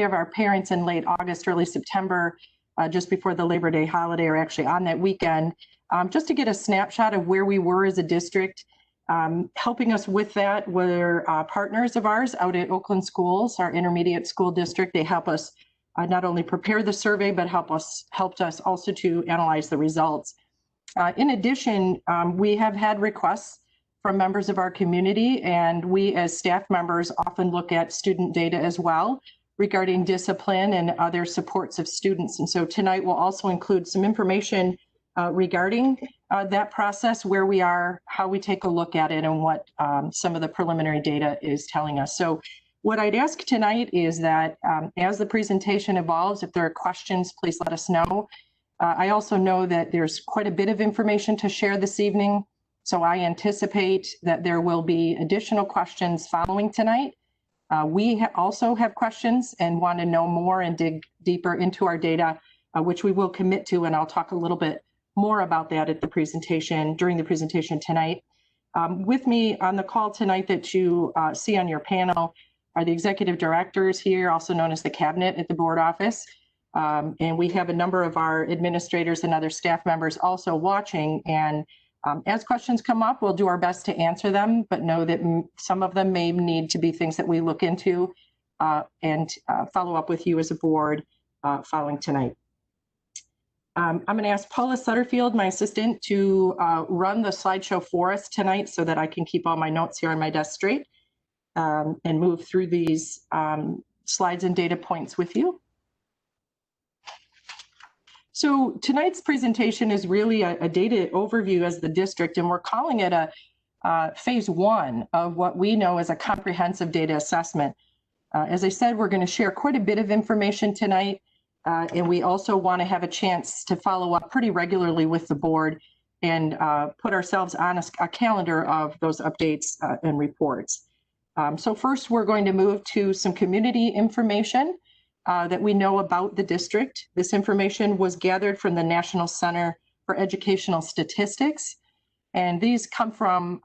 of our parents in late August, early September, just before the Labor Day holiday, or actually on that weekend, just to get a snapshot of where we were as a district. Helping us with that were partners of ours out at Oakland Schools, our intermediate school district. They help us not only prepare the survey, but helped us also to analyze the results. In addition, we have had requests from members of our community, and we as staff members often look at student data as well regarding discipline and other supports of students. And so tonight we'll also include some information regarding that process, where we are, how we take a look at it, and what some of the preliminary data is telling us. So what I'd ask tonight is that as the presentation evolves, if there are questions, please let us know. I also know that there's quite a bit of information to share this evening, so I anticipate that there will be additional questions following tonight. We also have questions and want to know more and dig deeper into our data, which we will commit to, and I'll talk a little bit more about that at the presentation, during the presentation tonight. With me on the call tonight that you see on your panel are the executive directors here, also known as the cabinet at the board office. And we have a number of our administrators and other staff members also watching. And as questions come up, we'll do our best to answer them, but know that some of them may need to be things that we look into and follow up with you as a board following tonight. I'm going to ask Paula Sutterfield, my assistant, to run the slideshow for us tonight so that I can keep all my notes here on my desk straight and move through these slides and data points with you. So tonight's presentation is really a data overview as the district, and we're calling it a phase one of what we know as a comprehensive data assessment. As I said, we're going to share quite a bit of information tonight, and we also want to have a chance to follow up pretty regularly with the board and put ourselves on a calendar of those updates and reports. So first, we're going to move to some community information that we know about the district. This information was gathered from the National Center for Educational Statistics, and these come from,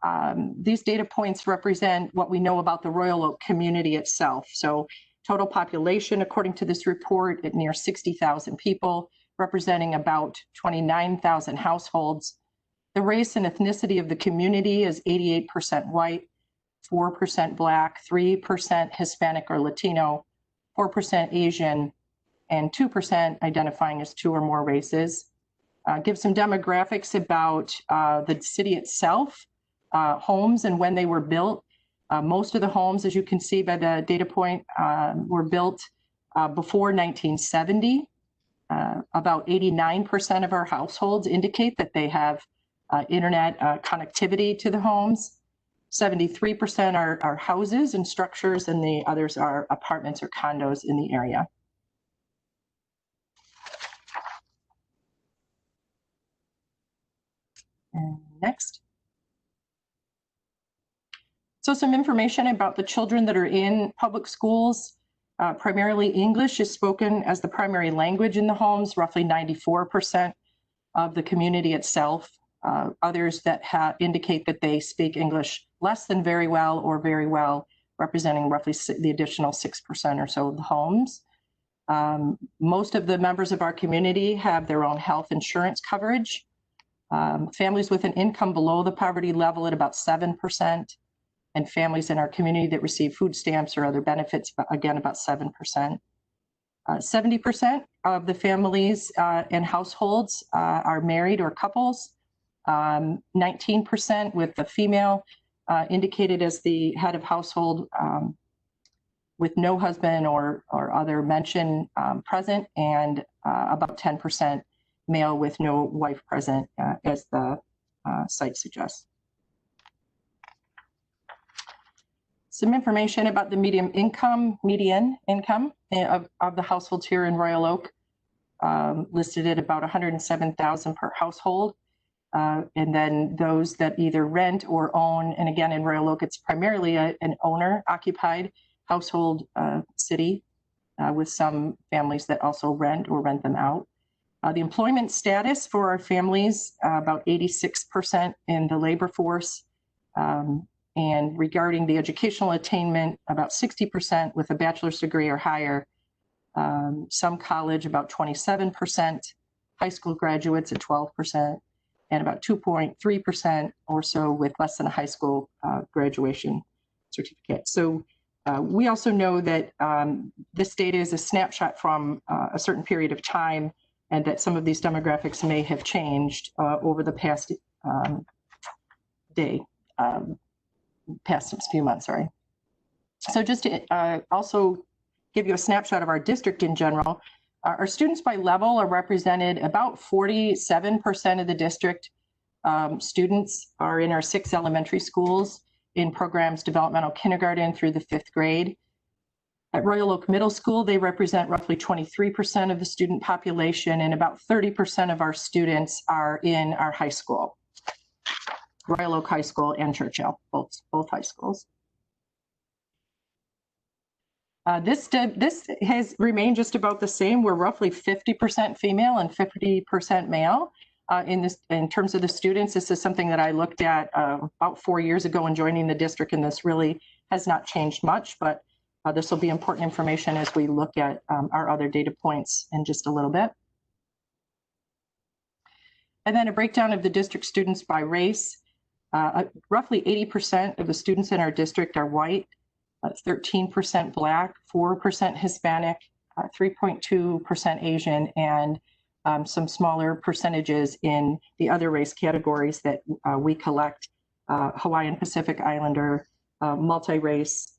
these data points represent what we know about the Royal Oak community itself. So total population, according to this report, at near 60,000 people, representing about 29,000 households. The race and ethnicity of the community is 88% white, 4% Black, 3% Hispanic or Latino, 4% Asian, and 2% identifying as two or more races. Give some demographics about the city itself, homes and when they were built. Most of the homes, as you can see by the data point, were built before 1970. About 89% of our households indicate that they have internet connectivity to the homes. 73% are houses and structures, and the others are apartments or condos in the area. And next. So some information about the children that are in public schools. Primarily English is spoken as the primary language in the homes, roughly 94% of the community itself. Others that indicate that they speak English less than very well or very well, representing roughly the additional 6% or so of the homes. Most of the members of our community have their own health insurance coverage. Families with an income below the poverty level at about 7%, and families in our community that receive food stamps or other benefits, again, about 7%. 70% of the families and households are married or couples. 19% with the female indicated as the head of household with no husband or other mention present, and about 10% male with no wife present, as the site suggests. Some information about the median income of the households here in Royal Oak, listed at about $107,000 per household. And then those that either rent or own, and again in Royal Oak, it's primarily an owner-occupied household city with some families that also rent or rent them out. The employment status for our families, about 86% in the labor force. And regarding the educational attainment, about 60% with a bachelor's degree or higher, some college about 27%, high school graduates at 12%, and about 2.3% or so with less than a high school graduation certificate. So we also know that this data is a snapshot from a certain period of time, and that some of these demographics may have changed over the past past few months, sorry. So just to also give you a snapshot of our district in general, our students by level are represented about 47% of the district. Students are in our 6 elementary schools in programs developmental kindergarten through the 5th grade. At Royal Oak Middle School, they represent roughly 23% of the student population, and about 30% of our students are in our high school, Royal Oak High School and Churchill, both high schools. This has remained just about the same. We're roughly 50% female and 50% male in terms of the students. This is something that I looked at about 4 years ago when joining the district, and this really has not changed much, but this will be important information as we look at our other data points in just a little bit. And then a breakdown of the district students by race. Roughly 80% of the students in our district are white, 13% Black, 4% Hispanic, 3.2% Asian, and some smaller percentages in the other race categories that we collect, Hawaiian Pacific Islander, multi-race,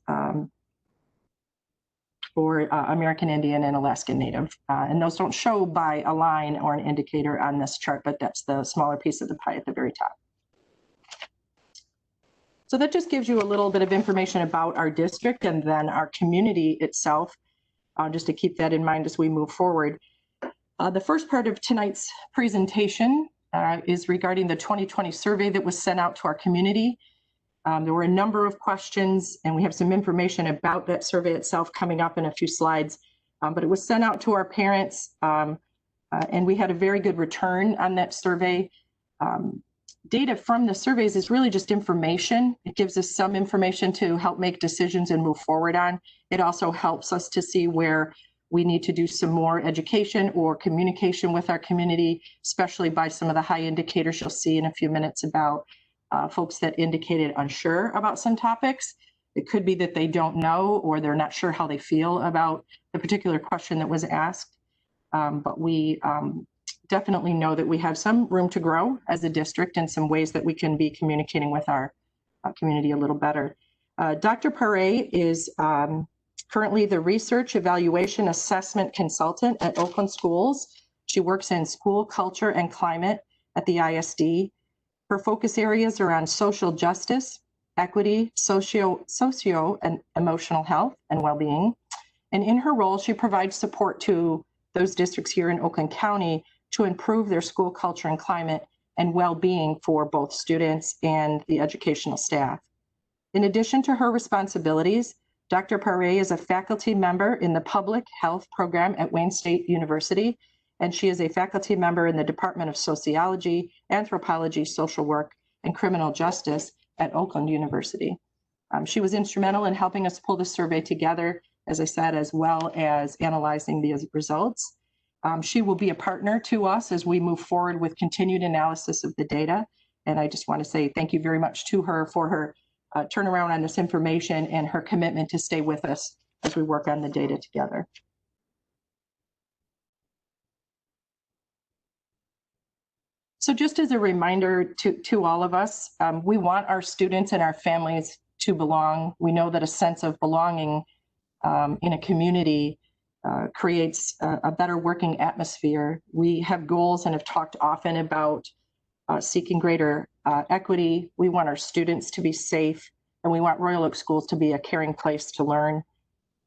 or American Indian and Alaskan Native. And those don't show by a line or an indicator on this chart, but that's the smaller piece of the pie at the very top. So that just gives you a little bit of information about our district and then our community itself, just to keep that in mind as we move forward. The first part of tonight's presentation is regarding the 2020 survey that was sent out to our community. There were a number of questions, and we have some information about that survey itself coming up in a few slides, but it was sent out to our parents, and we had a very good return on that survey. Data from the surveys is really just information. It gives us some information to help make decisions and move forward on. It also helps us to see where we need to do some more education or communication with our community, especially by some of the high indicators you'll see in a few minutes about folks that indicated unsure about some topics. It could be that they don't know or they're not sure how they feel about the particular question that was asked. But we definitely know that we have some room to grow as a district and some ways that we can be communicating with our community a little better. Dr. Pare is currently the Research Evaluation Assessment Consultant at Oakland Schools. She works in school culture and climate at the ISD. Her focus areas are on social justice, equity, socio and emotional health and well-being. And in her role, she provides support to those districts here in Oakland County to improve their school culture and climate and well-being for both students and the educational staff. In addition to her responsibilities, Dr. Pare is a faculty member in the Public Health Program at Wayne State University, and she is a faculty member in the Department of Sociology, Anthropology, Social Work, and Criminal Justice at Oakland University. She was instrumental in helping us pull the survey together, as I said, as well as analyzing the results. She will be a partner to us as we move forward with continued analysis of the data. And I just want to say thank you very much to her for her turnaround on this information and her commitment to stay with us as we work on the data together. So just as a reminder to all of us, we want our students and our families to belong. We know that a sense of belonging in a community creates a better working atmosphere. We have goals and have talked often about seeking greater equity. We want our students to be safe, and we want Royal Oak Schools to be a caring place to learn.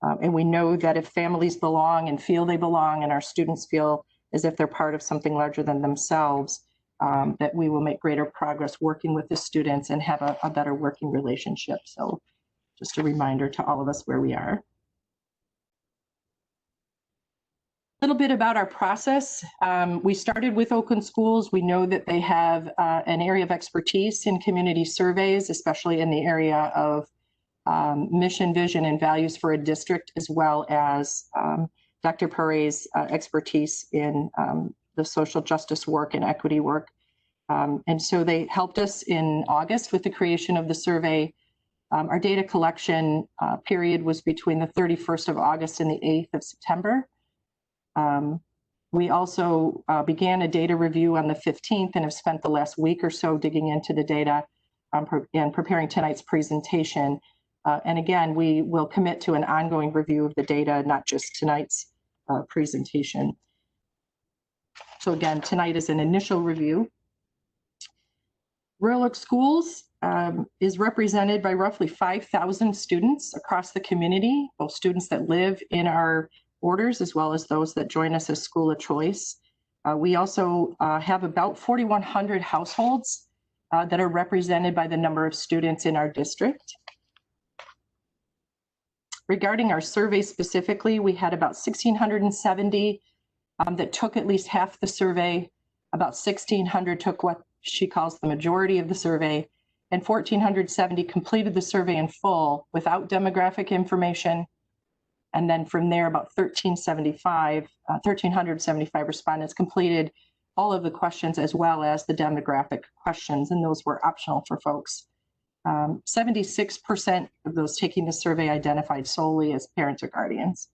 And we know that if families belong and feel they belong, and our students feel as if they're part of something larger than themselves, that we will make greater progress working with the students and have a better working relationship. So just a reminder to all of us where we are. A little bit about our process. We started with Oakland Schools. We know that they have an area of expertise in community surveys, especially in the area of mission, vision, and values for a district, as well as Dr. Pare's expertise in the social justice work and equity work. And so they helped us in August with the creation of the survey. Our data collection period was between the 31st of August and the 8th of September. We also began a data review on the 15th and have spent the last week or so digging into the data and preparing tonight's presentation. And again, we will commit to an ongoing review of the data, not just tonight's presentation. So again, tonight is an initial review. Royal Oak Schools is represented by roughly 5,000 students across the community, both students that live in our orders as well as those that join us as school of choice. We also have about 4,100 households that are represented by the number of students in our district. Regarding our survey specifically, we had about 1,670 that took at least half the survey. About 1,600 took what she calls the majority of the survey, and 1,470 completed the survey in full without demographic information. And then from there, about 1,375 respondents completed all of the questions as well as the demographic questions, and those were optional for folks. 76% of those taking the survey identified solely as parents or guardians.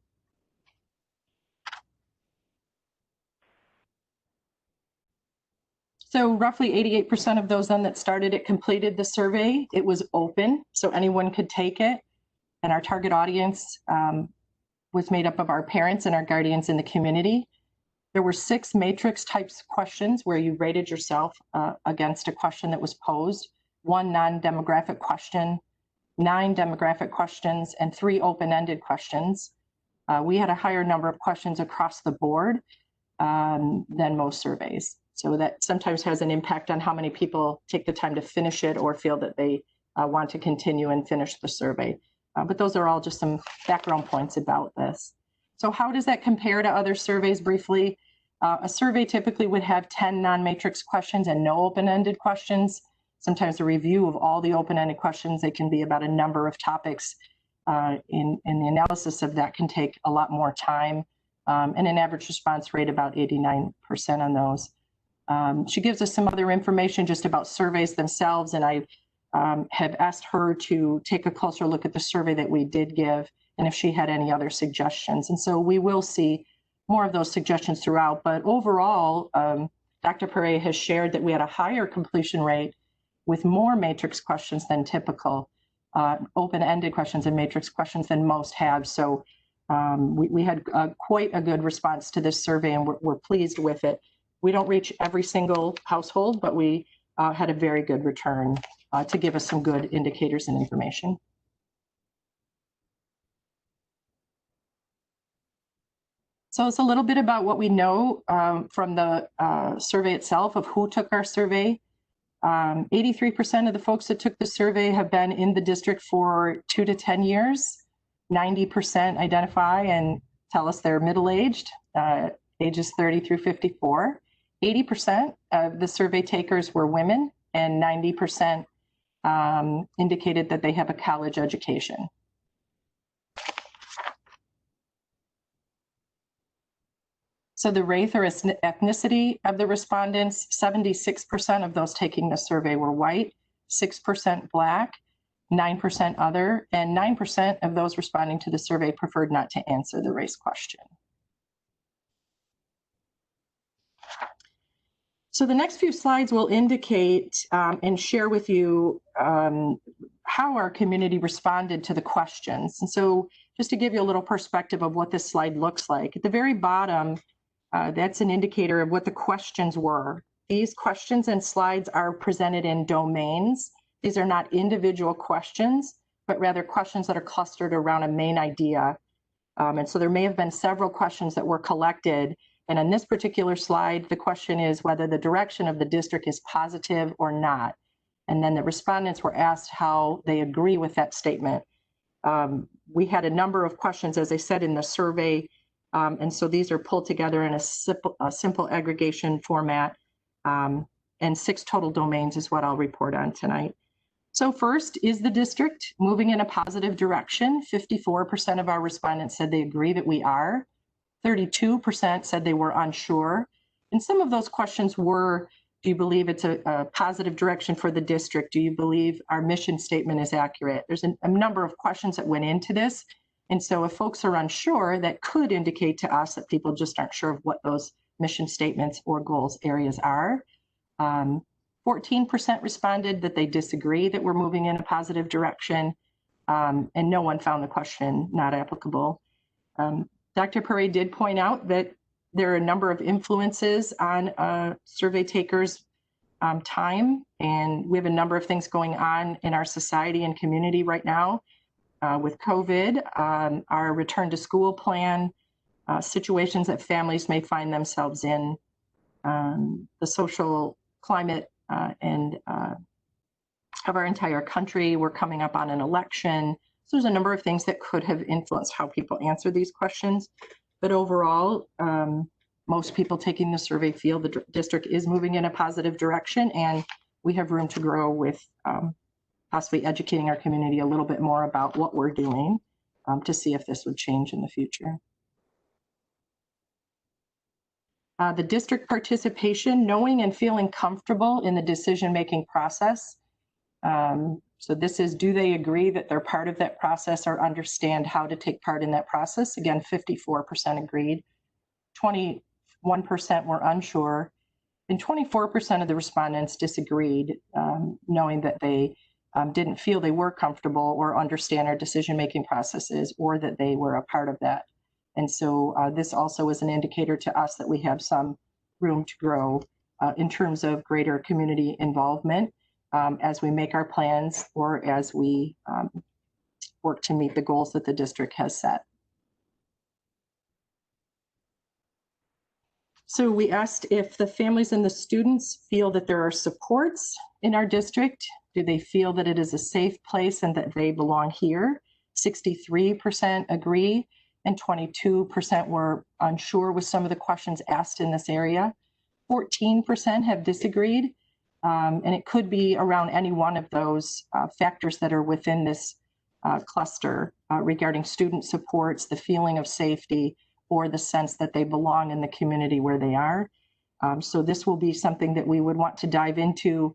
So roughly 88% of those then that started it completed the survey. It was open, so anyone could take it. And our target audience was made up of our parents and our guardians in the community. There were 6 matrix types questions where you rated yourself against a question that was posed, 1 non-demographic question, 9 demographic questions, and 3 open-ended questions. We had a higher number of questions across the board than most surveys. So that sometimes has an impact on how many people take the time to finish it or feel that they want to continue and finish the survey. But those are all just some background points about this. So how does that compare to other surveys briefly? A survey typically would have 10 non-matrix questions and no open-ended questions. Sometimes a review of all the open-ended questions, they can be about a number of topics. In the analysis of that can take a lot more time, and an average response rate about 89% on those. She gives us some other information just about surveys themselves, and I have asked her to take a closer look at the survey that we did give and if she had any other suggestions. And so we will see more of those suggestions throughout. But overall, Dr. Pare has shared that we had a higher completion rate with more matrix questions than typical, open-ended questions and matrix questions than most have. So we had quite a good response to this survey, and we're pleased with it. We don't reach every single household, but we had a very good return to give us some good indicators and information. So it's a little bit about what we know from the survey itself of who took our survey. 83% of the folks that took the survey have been in the district for 2 to 10 years. 90% identify and tell us they're middle-aged, ages 30 through 54. 80% of the survey takers were women, and 90% indicated that they have a college education. So the race or ethnicity of the respondents, 76% of those taking the survey were white, 6% Black, 9% other, and 9% of those responding to the survey preferred not to answer the race question. So the next few slides will indicate and share with you how our community responded to the questions. And so just to give you a little perspective of what this slide looks like, at the very bottom, that's an indicator of what the questions were. These questions and slides are presented in domains. These are not individual questions, but rather questions that are clustered around a main idea. And so there may have been several questions that were collected. And on this particular slide, the question is whether the direction of the district is positive or not. And then the respondents were asked how they agree with that statement. We had a number of questions, as I said, in the survey. And so these are pulled together in a simple aggregation format. And 6 total domains is what I'll report on tonight. So first, is the district moving in a positive direction? 54% of our respondents said they agree that we are. 32% said they were unsure. And some of those questions were, do you believe it's a positive direction for the district? Do you believe our mission statement is accurate? There's a number of questions that went into this. And so if folks are unsure, that could indicate to us that people just aren't sure of what those mission statements or goals areas are. 14% responded that they disagree that we're moving in a positive direction, and no one found the question not applicable. Dr. Perry did point out that there are a number of influences on survey takers' time, and we have a number of things going on in our society and community right now with COVID, our return to school plan, situations that families may find themselves in, the social climate and of our entire country. We're coming up on an election. So there's a number of things that could have influenced how people answer these questions. But overall, most people taking the survey feel the district is moving in a positive direction, and we have room to grow with possibly educating our community a little bit more about what we're doing to see if this would change in the future. The district participation, knowing and feeling comfortable in the decision-making process. So this is, do they agree that they're part of that process or understand how to take part in that process? Again, 54% agreed, 21% were unsure, and 24% of the respondents disagreed, knowing that they didn't feel they were comfortable or understand our decision-making processes or that they were a part of that. And so this also is an indicator to us that we have some room to grow in terms of greater community involvement as we make our plans or as we work to meet the goals that the district has set. So we asked if the families and the students feel that there are supports in our district. Do they feel that it is a safe place and that they belong here? 63% agree, and 22% were unsure with some of the questions asked in this area. 14% have disagreed, and it could be around any one of those factors that are within this cluster regarding student supports, the feeling of safety, or the sense that they belong in the community where they are. So this will be something that we would want to dive into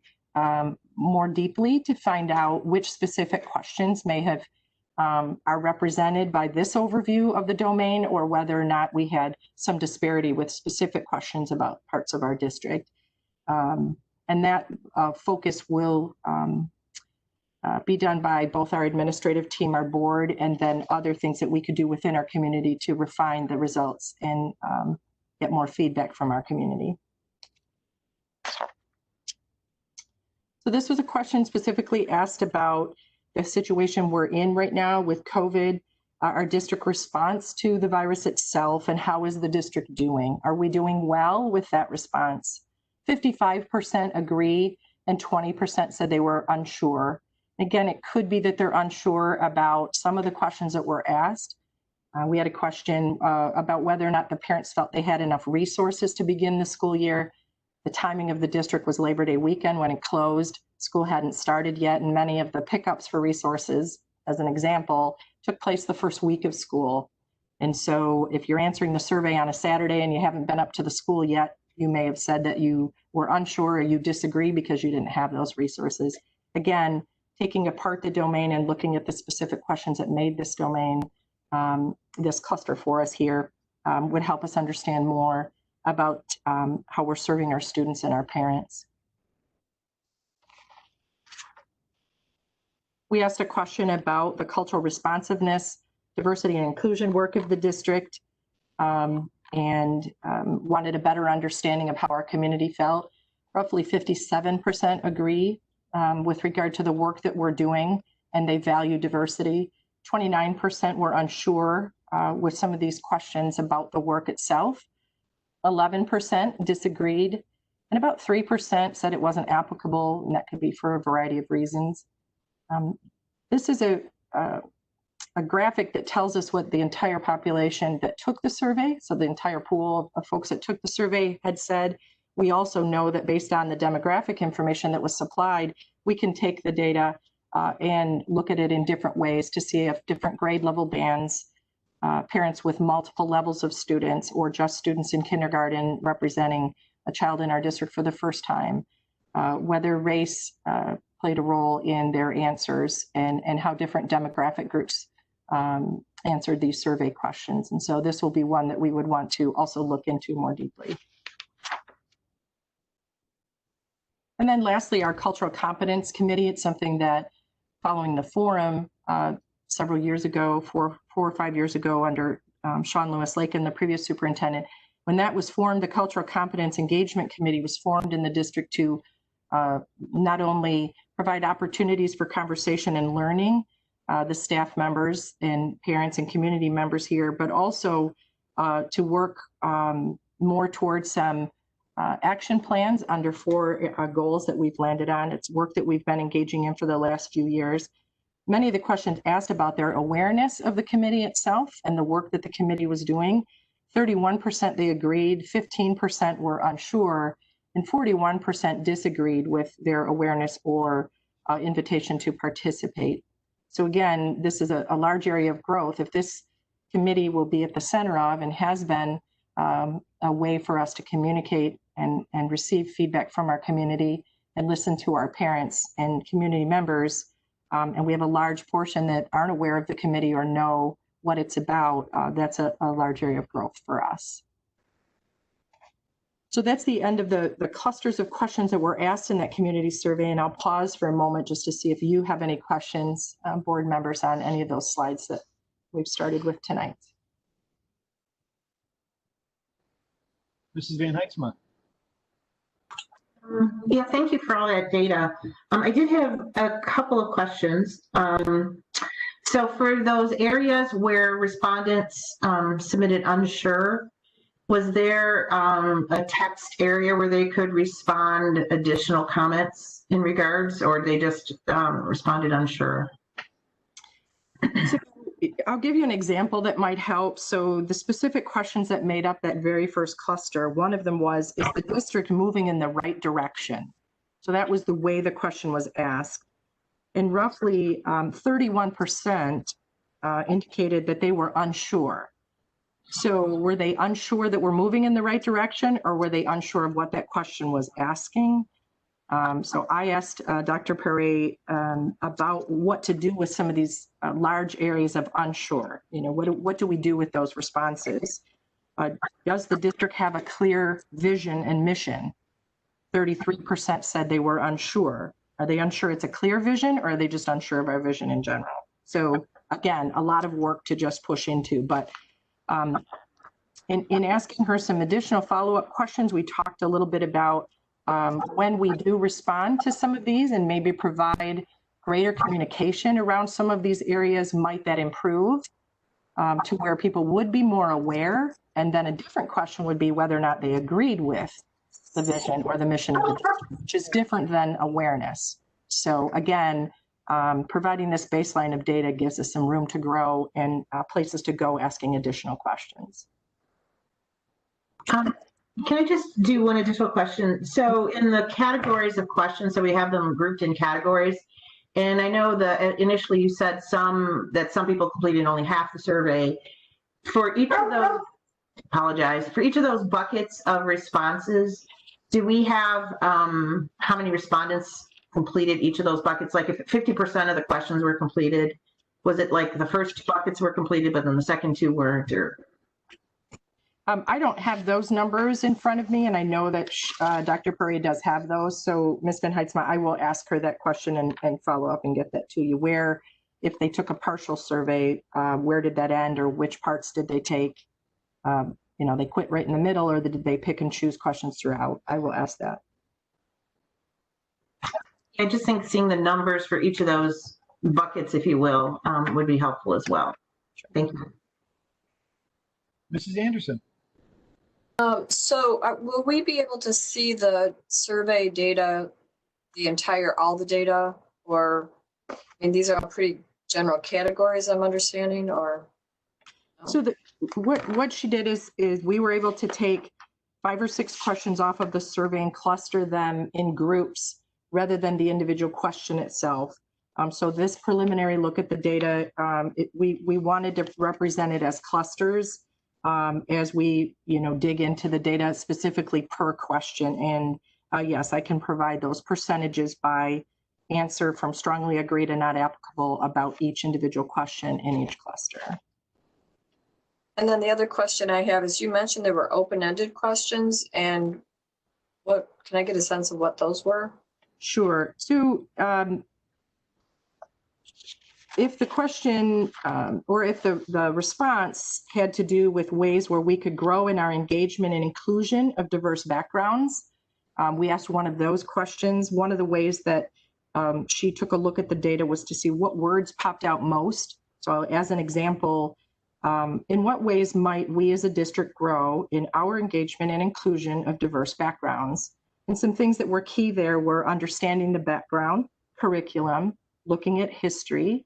more deeply to find out which specific questions may have are represented by this overview of the domain, or whether or not we had some disparity with specific questions about parts of our district. And that focus will be done by both our administrative team, our board, and then other things that we could do within our community to refine the results and get more feedback from our community. So this was a question specifically asked about the situation we're in right now with COVID, our district response to the virus itself, and how is the district doing? Are we doing well with that response? 55% agree, and 20% said they were unsure. Again, it could be that they're unsure about some of the questions that were asked. We had a question about whether or not the parents felt they had enough resources to begin the school year. The timing of the district was Labor Day weekend when it closed. School hadn't started yet, and many of the pickups for resources, as an example, took place the first week of school. And so if you're answering the survey on a Saturday and you haven't been up to the school yet, you may have said that you were unsure or you disagree because you didn't have those resources. Again, taking apart the domain and looking at the specific questions that made this domain, this cluster for us here, would help us understand more about how we're serving our students and our parents. We asked a question about the cultural responsiveness, diversity and inclusion work of the district, and wanted a better understanding of how our community felt. Roughly 57% agree with regard to the work that we're doing, and they value diversity. 29% were unsure with some of these questions about the work itself. 11% disagreed, and about 3% said it wasn't applicable, and that could be for a variety of reasons. This is a graphic that tells us what the entire population that took the survey, so the entire pool of folks that took the survey, had said. We also know that based on the demographic information that was supplied, we can take the data and look at it in different ways to see if different grade level bands, parents with multiple levels of students or just students in kindergarten representing a child in our district for the first time, whether race played a role in their answers, and how different demographic groups answered these survey questions. And so this will be one that we would want to also look into more deeply. And then lastly, our Cultural Competence Committee. It's something that, following the forum several years ago, four or 5 years ago, under Sean Lewis-Lakin, the previous superintendent, when that was formed, the Cultural Competence Engagement Committee was formed in the district to not only provide opportunities for conversation and learning, the staff members and parents and community members here, but also to work more towards some action plans under 4 goals that we've landed on. It's work that we've been engaging in for the last few years. Many of the questions asked about their awareness of the committee itself and the work that the committee was doing. 31% they agreed, 15% were unsure, and 41% disagreed with their awareness or invitation to participate. So again, this is a large area of growth. If this committee will be at the center of, and has been, a way for us to communicate and receive feedback from our community and listen to our parents and community members. And we have a large portion that aren't aware of the committee or know what it's about. That's a large area of growth for us. So that's the end of the clusters of questions that were asked in that community survey. And I'll pause for a moment just to see if you have any questions, board members, on any of those slides that we've started with tonight. Mrs. Van Heitzman. Yeah, thank you for all that data. I did have a couple of questions. So for those areas where respondents submitted unsure, was there a text area where they could respond additional comments in regards, or they just responded unsure? So I'll give you an example that might help. So the specific questions that made up that very first cluster, one of them was, is the district moving in the right direction? So that was the way the question was asked. And roughly 31% indicated that they were unsure. So were they unsure that we're moving in the right direction, or were they unsure of what that question was asking? So I asked Dr. Perret about what to do with some of these large areas of unsure. You know, what do we do with those responses? Does the district have a clear vision and mission? 33% said they were unsure. Are they unsure it's a clear vision, or are they just unsure of our vision in general? So again, a lot of work to just push into, but in asking her some additional follow-up questions, we talked a little bit about when we do respond to some of these and maybe provide greater communication around some of these areas, might that improve to where people would be more aware? And then a different question would be whether or not they agreed with the vision or the mission of the district, which is different than awareness. So again, providing this baseline of data gives us some room to grow and places to go asking additional questions. Can I just do one additional question? So in the categories of questions, so we have them grouped in categories. And I know that initially you said that some people completed only half the survey. For each of those, for each of those buckets of responses, do we have how many respondents completed each of those buckets? Like if 50% of the questions were completed, was it like the first 2 buckets were completed, but then the second 2 weren't? Or I don't have those numbers in front of me, and I know that Dr. Perret does have those. So Ms. Van Heitzman, I will ask her that question and follow up and get that to you. Where, if they took a partial survey, where did that end, or which parts did they take? You know, they quit right in the middle, or did they pick and choose questions throughout? I will ask that. I just think seeing the numbers for each of those buckets, if you will, would be helpful as well. Thank you. Mrs. Anderson. So will we be able to see the survey data, all the data, or, I mean, these are all pretty general categories I'm understanding, or? No? So what she did is we were able to take 5 or 6 questions off of the survey and cluster them in groups rather than the individual question itself. So this preliminary look at the data, we wanted to represent it as clusters as we, dig into the data specifically per question. And yes, I can provide those percentages by answer from strongly agree to not applicable about each individual question in each cluster. And then the other question I have is, you mentioned there were open-ended questions, and what, can I get a sense of what those were? Sure. So if the question or if the response had to do with ways where we could grow in our engagement and inclusion of diverse backgrounds, we asked one of those questions. One of the ways that she took a look at the data was to see what words popped out most. So as an example, in what ways might we as a district grow in our engagement and inclusion of diverse backgrounds? And some things that were key there were understanding the background, curriculum, looking at history,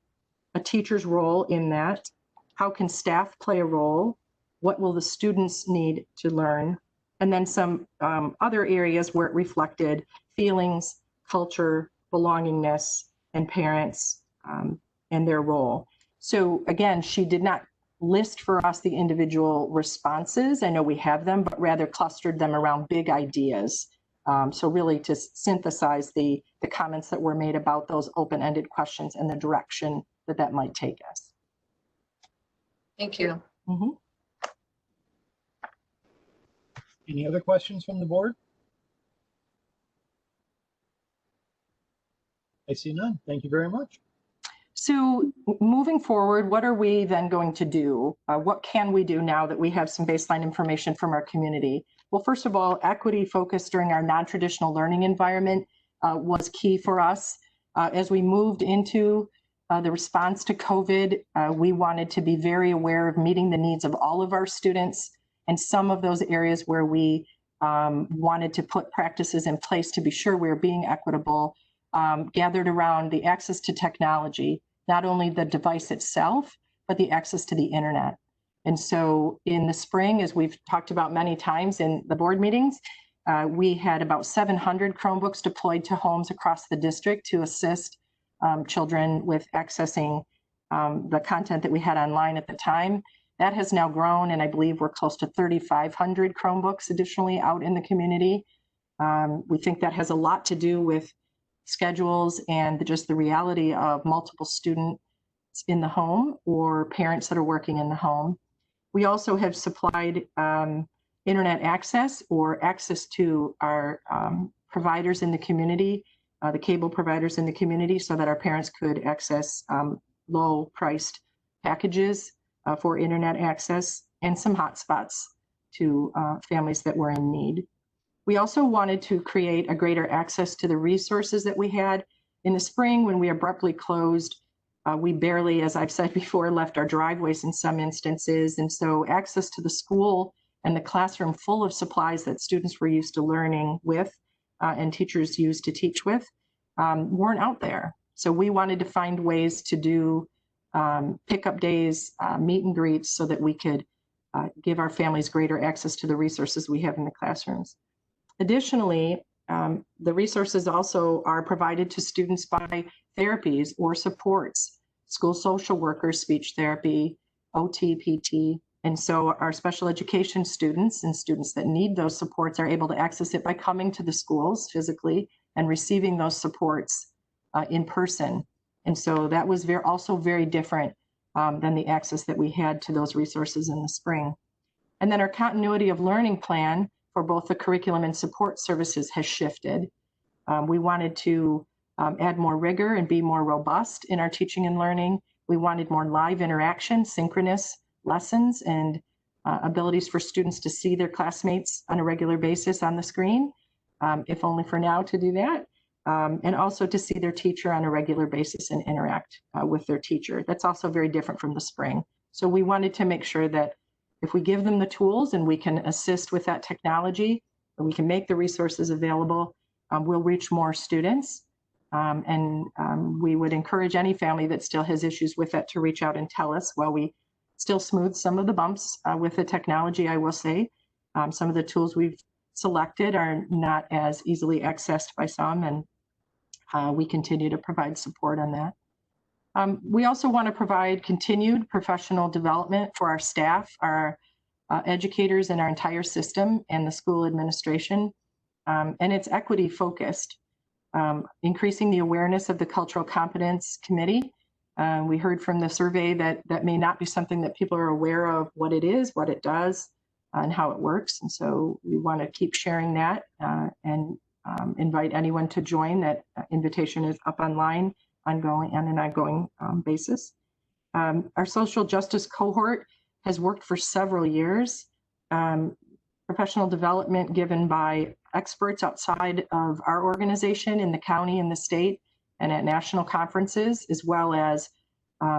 a teacher's role in that, how can staff play a role, what will the students need to learn, and then some other areas where it reflected feelings, culture, belongingness, and parents and their role. So again, she did not list for us the individual responses. I know we have them, but rather clustered them around big ideas. So really to synthesize the comments that were made about those open-ended questions and the direction that might take us. Thank you. Mm-hmm. Any other questions from the board? I see none. Thank you very much. So moving forward, what are we then going to do? What can we do now that we have some baseline information from our community? Well, first of all, equity focus during our non-traditional learning environment was key for us. As we moved into the response to COVID, we wanted to be very aware of meeting the needs of all of our students, and some of those areas where we wanted to put practices in place to be sure we were being equitable gathered around the access to technology, not only the device itself, but the access to the internet. And so in the spring, as we've talked about many times in the board meetings, we had about 700 Chromebooks deployed to homes across the district to assist children with accessing the content that we had online at the time. That has now grown, and I believe we're close to 3,500 Chromebooks additionally out in the community. We think that has a lot to do with schedules and just the reality of multiple students in the home or parents that are working in the home. We also have supplied internet access or access to our providers in the community, the cable providers in the community, so that our parents could access low-priced packages for internet access, and some hotspots to families that were in need. We also wanted to create a greater access to the resources that we had. In the spring, when we abruptly closed, we barely, as I've said before, left our driveways in some instances. And so access to the school and the classroom full of supplies that students were used to learning with and teachers used to teach with weren't out there. So we wanted to find ways to do pickup days, meet and greets, so that we could give our families greater access to the resources we have in the classrooms. Additionally, the resources also are provided to students by therapies or supports, school social workers, speech therapy, OT, PT. And so our special education students and students that need those supports are able to access it by coming to the schools physically and receiving those supports in person. And so that was also very different than the access that we had to those resources in the spring. And then our continuity of learning plan for both the curriculum and support services has shifted. We wanted to add more rigor and be more robust in our teaching and learning. We wanted more live interaction, synchronous lessons, and abilities for students to see their classmates on a regular basis on the screen, if only for now to do that, and also to see their teacher on a regular basis and interact with their teacher. That's also very different from the spring. So we wanted to make sure that if we give them the tools and we can assist with that technology, or we can make the resources available, we'll reach more students. And we would encourage any family that still has issues with that to reach out and tell us. While we still smooth some of the bumps with the technology, I will say, some of the tools we've selected are not as easily accessed by some. And we continue to provide support on that. We also want to provide continued professional development for our staff, our educators, and our entire system and the school administration. And it's equity focused, increasing the awareness of the Cultural Competence Committee. We heard from the survey that that may not be something that people are aware of what it is, what it does, and how it works. And so we want to keep sharing that and invite anyone to join. That invitation is up online on an ongoing basis. Our social justice cohort has worked for several years. Professional development given by experts outside of our organization in the county and the state and at national conferences, as well as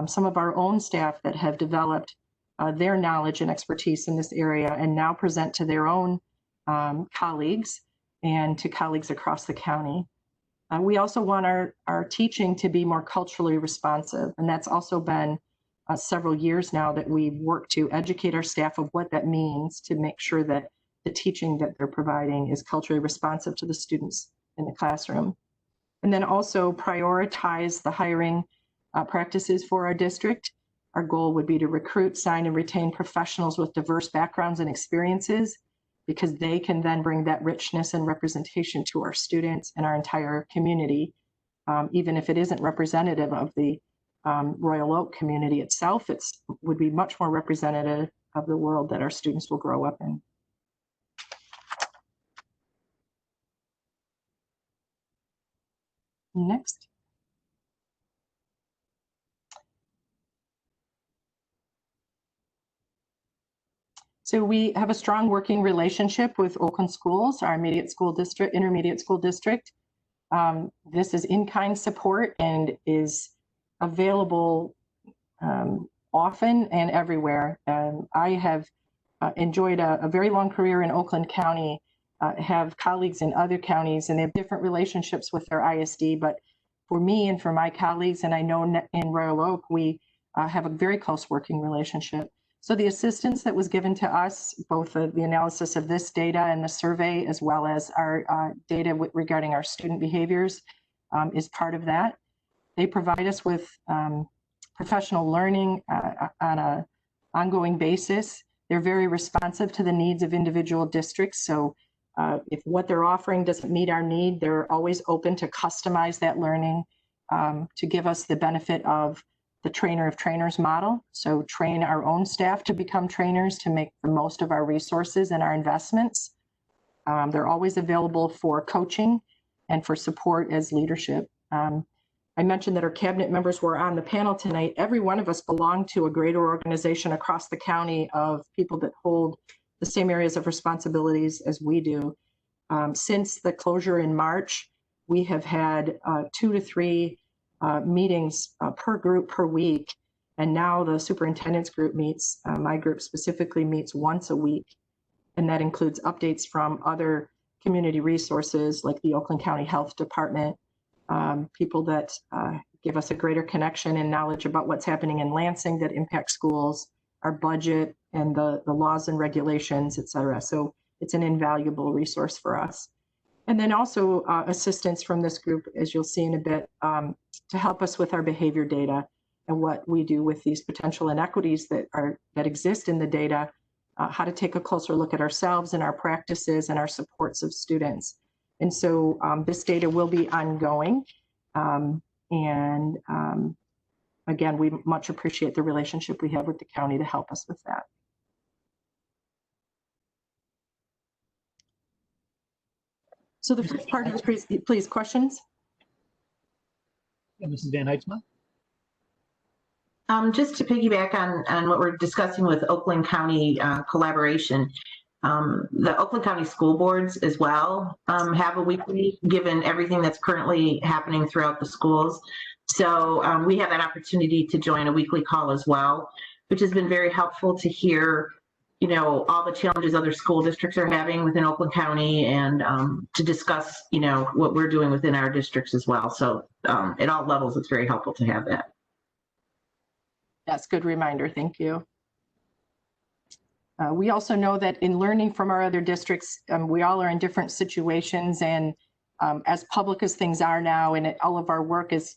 some of our own staff that have developed their knowledge and expertise in this area and now present to their own colleagues and to colleagues across the county. We also want our teaching to be more culturally responsive, and that's also been several years now that we've worked to educate our staff of what that means to make sure that the teaching that they're providing is culturally responsive to the students in the classroom. And then also prioritize the hiring practices for our district. Our goal would be to recruit, sign, and retain professionals with diverse backgrounds and experiences, because they can then bring that richness and representation to our students and our entire community. Even if it isn't representative of the Royal Oak community itself, it would be much more representative of the world that our students will grow up in. Next. So we have a strong working relationship with Oakland Schools, our intermediate school district. This is in-kind support and is available often and everywhere. I have enjoyed a very long career in Oakland County, have colleagues in other counties, and they have different relationships with their ISD. But for me and for my colleagues, and I know in Royal Oak, we have a very close working relationship. So the assistance that was given to us, both the analysis of this data and the survey, as well as our data regarding our student behaviors, is part of that. They provide us with professional learning on an ongoing basis. They're very responsive to the needs of individual districts. So if what they're offering doesn't meet our need, they're always open to customize that learning to give us the benefit of the trainer of trainers model. So train our own staff to become trainers to make the most of our resources and our investments. They're always available for coaching and for support as leadership. I mentioned that our cabinet members were on the panel tonight. Every one of us belong to a greater organization across the county of people that hold the same areas of responsibilities as we do. Since the closure in March, we have had 2 to 3 meetings per group per week. And now the superintendent's group meets, my group specifically meets once a week. And that includes updates from other community resources like the Oakland County Health Department, people that give us a greater connection and knowledge about what's happening in Lansing that impact schools, our budget and the laws and regulations, et cetera. So it's an invaluable resource for us. And then also assistance from this group, as you'll see in a bit, to help us with our behavior data and what we do with these potential inequities that exist in the data, how to take a closer look at ourselves and our practices and our supports of students. And so this data will be ongoing. Again, we much appreciate the relationship we have with the county to help us with that. So the first part of the please, questions? Yeah, Mrs. Van Heitzma? Just to piggyback on what we're discussing with Oakland County collaboration, the Oakland County school boards as well have a weekly, given everything that's currently happening throughout the schools. So we have that opportunity to join a weekly call as well, which has been very helpful to hear, you know, all the challenges other school districts are having within Oakland County and to discuss, you know, what we're doing within our districts as well. So at all levels, it's very helpful to have that. Yes, good reminder. Thank you. We also know that in learning from our other districts, we all are in different situations and as public as things are now, and all of our work is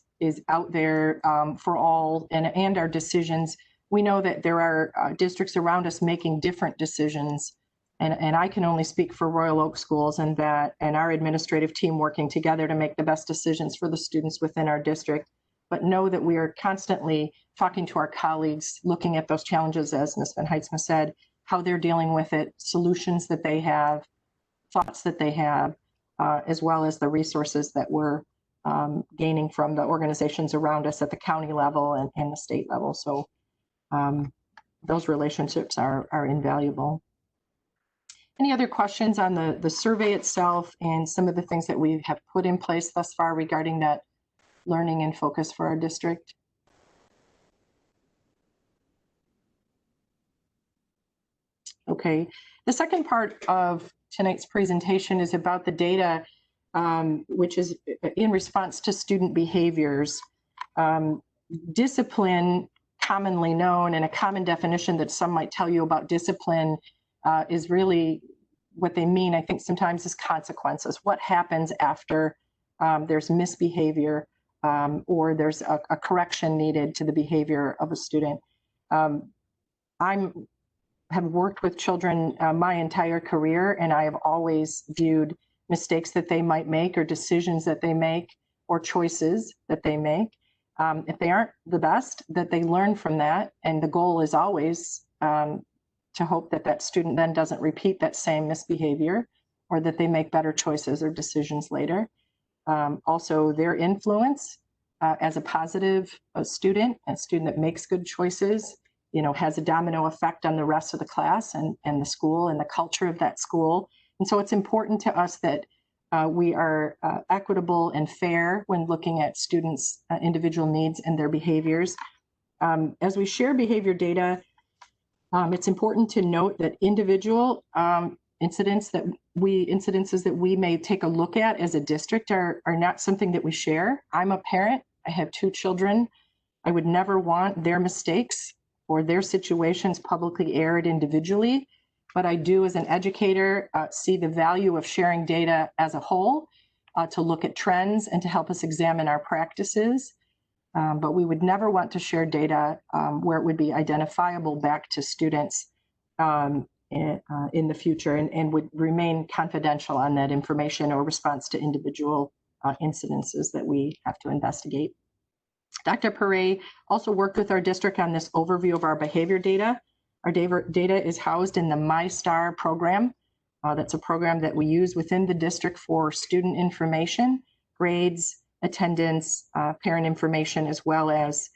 out there for all, and our decisions, we know that there are districts around us making different decisions. And I can only speak for Royal Oak Schools and our administrative team working together to make the best decisions for the students within our district. But know that we are constantly talking to our colleagues, looking at those challenges, as Ms. Van Heidsma said, how they're dealing with it, solutions that they have, thoughts that they have, as well as the resources that we're gaining from the organizations around us at the county level and the state level. So those relationships are invaluable. Any other questions on the survey itself and some of the things that we have put in place thus far regarding that learning and focus for our district? Okay, the second part of tonight's presentation is about the data, which is in response to student behaviors. Discipline, commonly known, and a common definition that some might tell you about discipline is really what they mean, I think, sometimes is consequences. What happens after there's misbehavior or there's a correction needed to the behavior of a student. Have worked with children my entire career, and I have always viewed mistakes that they might make or decisions that they make or choices that they make, if they aren't the best, that they learn from that. And the goal is always to hope that that student then doesn't repeat that same misbehavior, or that they make better choices or decisions later. Also, their influence as a positive student, a student that makes good choices, has a domino effect on the rest of the class and the school and the culture of that school. And so it's important to us that we are equitable and fair when looking at students' individual needs and their behaviors. As we share behavior data, it's important to note that individual incidences that we may take a look at as a district are not something that we share. I'm a parent. I have 2 children. I would never want their mistakes or their situations publicly aired individually, but I do, as an educator, see the value of sharing data as a whole to look at trends and to help us examine our practices. But we would never want to share data where it would be identifiable back to students in the future, and would remain confidential on that information or response to individual incidences that we have to investigate. Dr. Perret also worked with our district on this overview of our behavior data. Our data is housed in the MyStar program. That's a program that we use within the district for student information, grades, attendance, parent information, as well as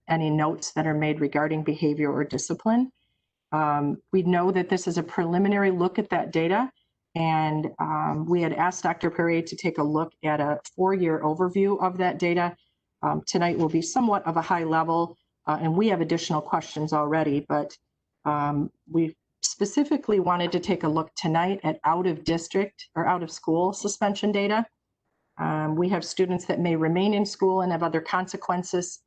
any notes that are made regarding behavior or discipline. We know that this is a preliminary look at that data, and we had asked Dr. Perret to take a look at a 4-year overview of that data. Tonight will be somewhat of a high level, and we have additional questions already, but we specifically wanted to take a look tonight at out of district or out of school suspension data. We have students that may remain in school and have other consequences.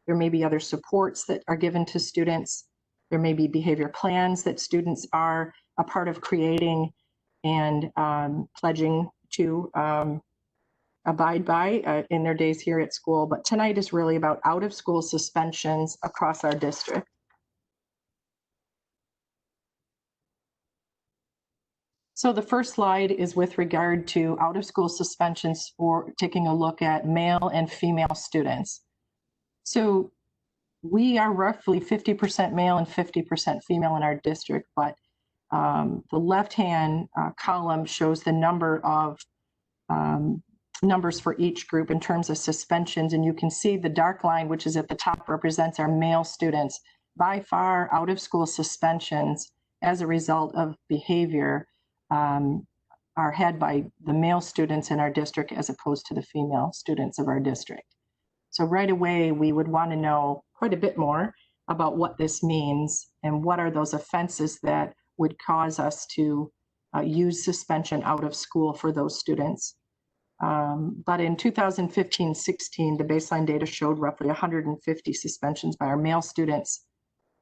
There may be other supports that are given to students. There may be behavior plans that students are a part of creating and pledging to abide by in their days here at school. But tonight is really about out of school suspensions across our district. So the first slide is with regard to out of school suspensions for taking a look at male and female students. So we are roughly 50% male and 50% female in our district, but the left-hand column shows the number of numbers for each group in terms of suspensions, and you can see the dark line, which is at the top, represents our male students. By far, out of school suspensions as a result of behavior are had by the male students in our district as opposed to the female students of our district. So right away, we would want to know quite a bit more about what this means and what are those offenses that would cause us to use suspension out of school for those students. But in 2015-16, the baseline data showed roughly 150 suspensions by our male students.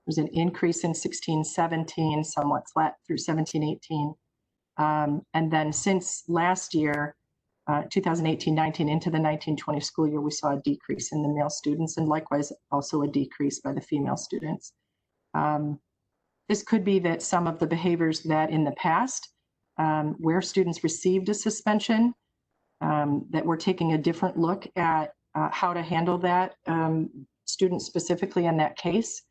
There's an increase in 16-17, somewhat flat through 17-18. And then since last year, 2018-19 into the 19-20 school year, we saw a decrease in the male students, and likewise also a decrease by the female students. This could be that some of the behaviors that in the past, where students received a suspension, that we're taking a different look at how to handle that student specifically in that case.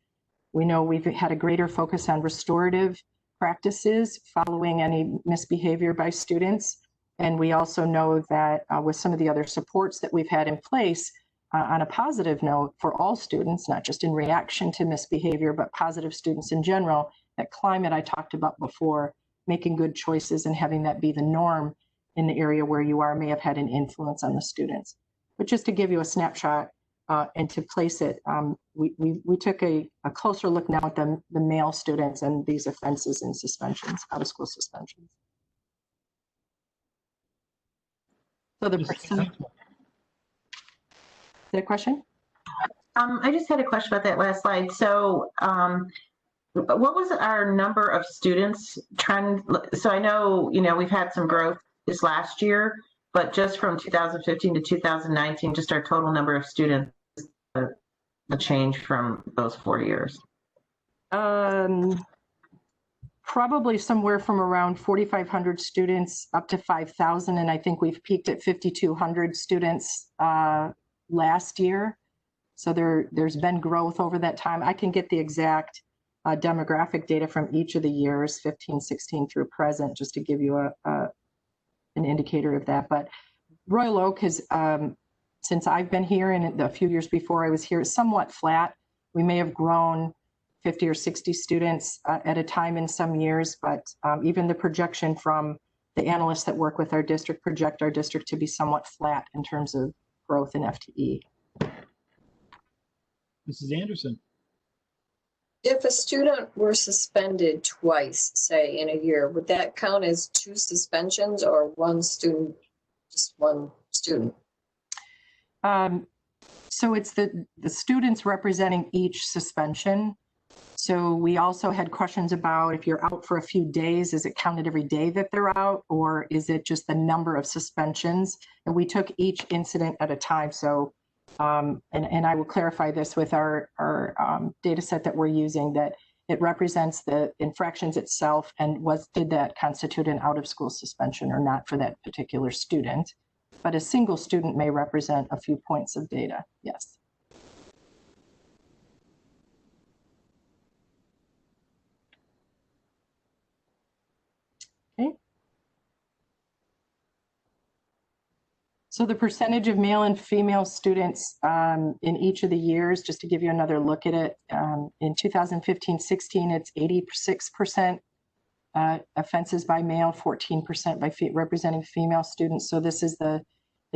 We know we've had a greater focus on restorative practices following any misbehavior by students. And we also know that with some of the other supports that we've had in place, on a positive note for all students, not just in reaction to misbehavior, but positive students in general, that climate I talked about before, making good choices and having that be the norm in the area where you are may have had an influence on the students. But just to give you a snapshot and to place it, we took a closer look now at the male students and these offenses and suspensions, out of school suspensions. So the percent. Is that a question? I just had a question about that last slide. So what was our number of students trend? So I know, we've had some growth this last year, but just from 2015 to 2019, just our total number of students, the change from those 4 years. Probably somewhere from around 4,500 students up to 5,000. And I think we've peaked at 5,200 students last year. So there's been growth over that time. I can get the exact demographic data from each of the years, 15, 16 through present, just to give you an indicator of that. But Royal Oak has, since I've been here and a few years before I was here, is somewhat flat. We may have grown 50 or 60 students at a time in some years, but even the projection from the analysts that work with our district project our district to be somewhat flat in terms of growth in FTE. Mrs. Anderson. If a student were suspended twice, say in a year, would that count as 2 suspensions or one student, just one student? So it's the students representing each suspension. So we also had questions about if you're out for a few days, is it counted every day that they're out, or is it just the number of suspensions? And we took each incident at a time. So, and I will clarify this with our data set that we're using, that it represents the infractions itself and did that constitute an out of school suspension or not for that particular student. But a single student may represent a few points of data, yes. Okay. So the percentage of male and female students in each of the years, just to give you another look at it, in 2015-16, it's 86% offenses by male, 14% by representing female students. So this is the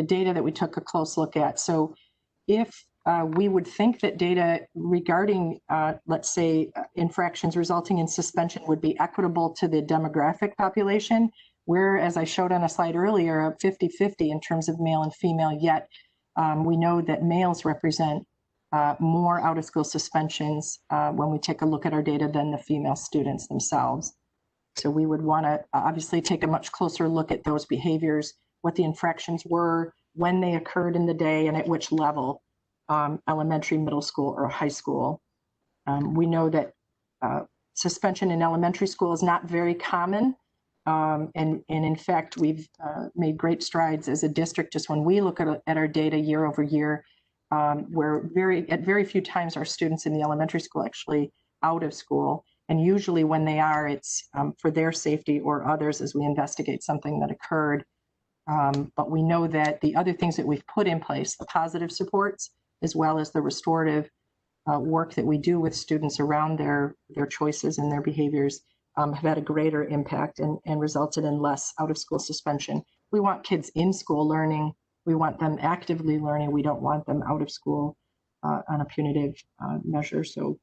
data that we took a close look at. So if we would think that data regarding, let's say, infractions resulting in suspension would be equitable to the demographic population, where, as I showed on a slide earlier, 50-50 in terms of male and female, yet we know that males represent more out-of-school suspensions when we take a look at our data than the female students themselves. So we would want to obviously take a much closer look at those behaviors, what the infractions were, when they occurred in the day, and at which level, elementary, middle school, or high school. We know that suspension in elementary school is not very common. And in fact, we've made great strides as a district just when we look at our data year over year, where at very few times are students in the elementary school actually out of school. And usually when they are, it's for their safety or others as we investigate something that occurred. But we know that the other things that we've put in place, the positive supports, as well as the restorative work that we do with students around their choices and their behaviors, have had a greater impact and resulted in less out-of-school suspension. We want kids in school learning. We want them actively learning. We don't want them out of school on a punitive measure. So,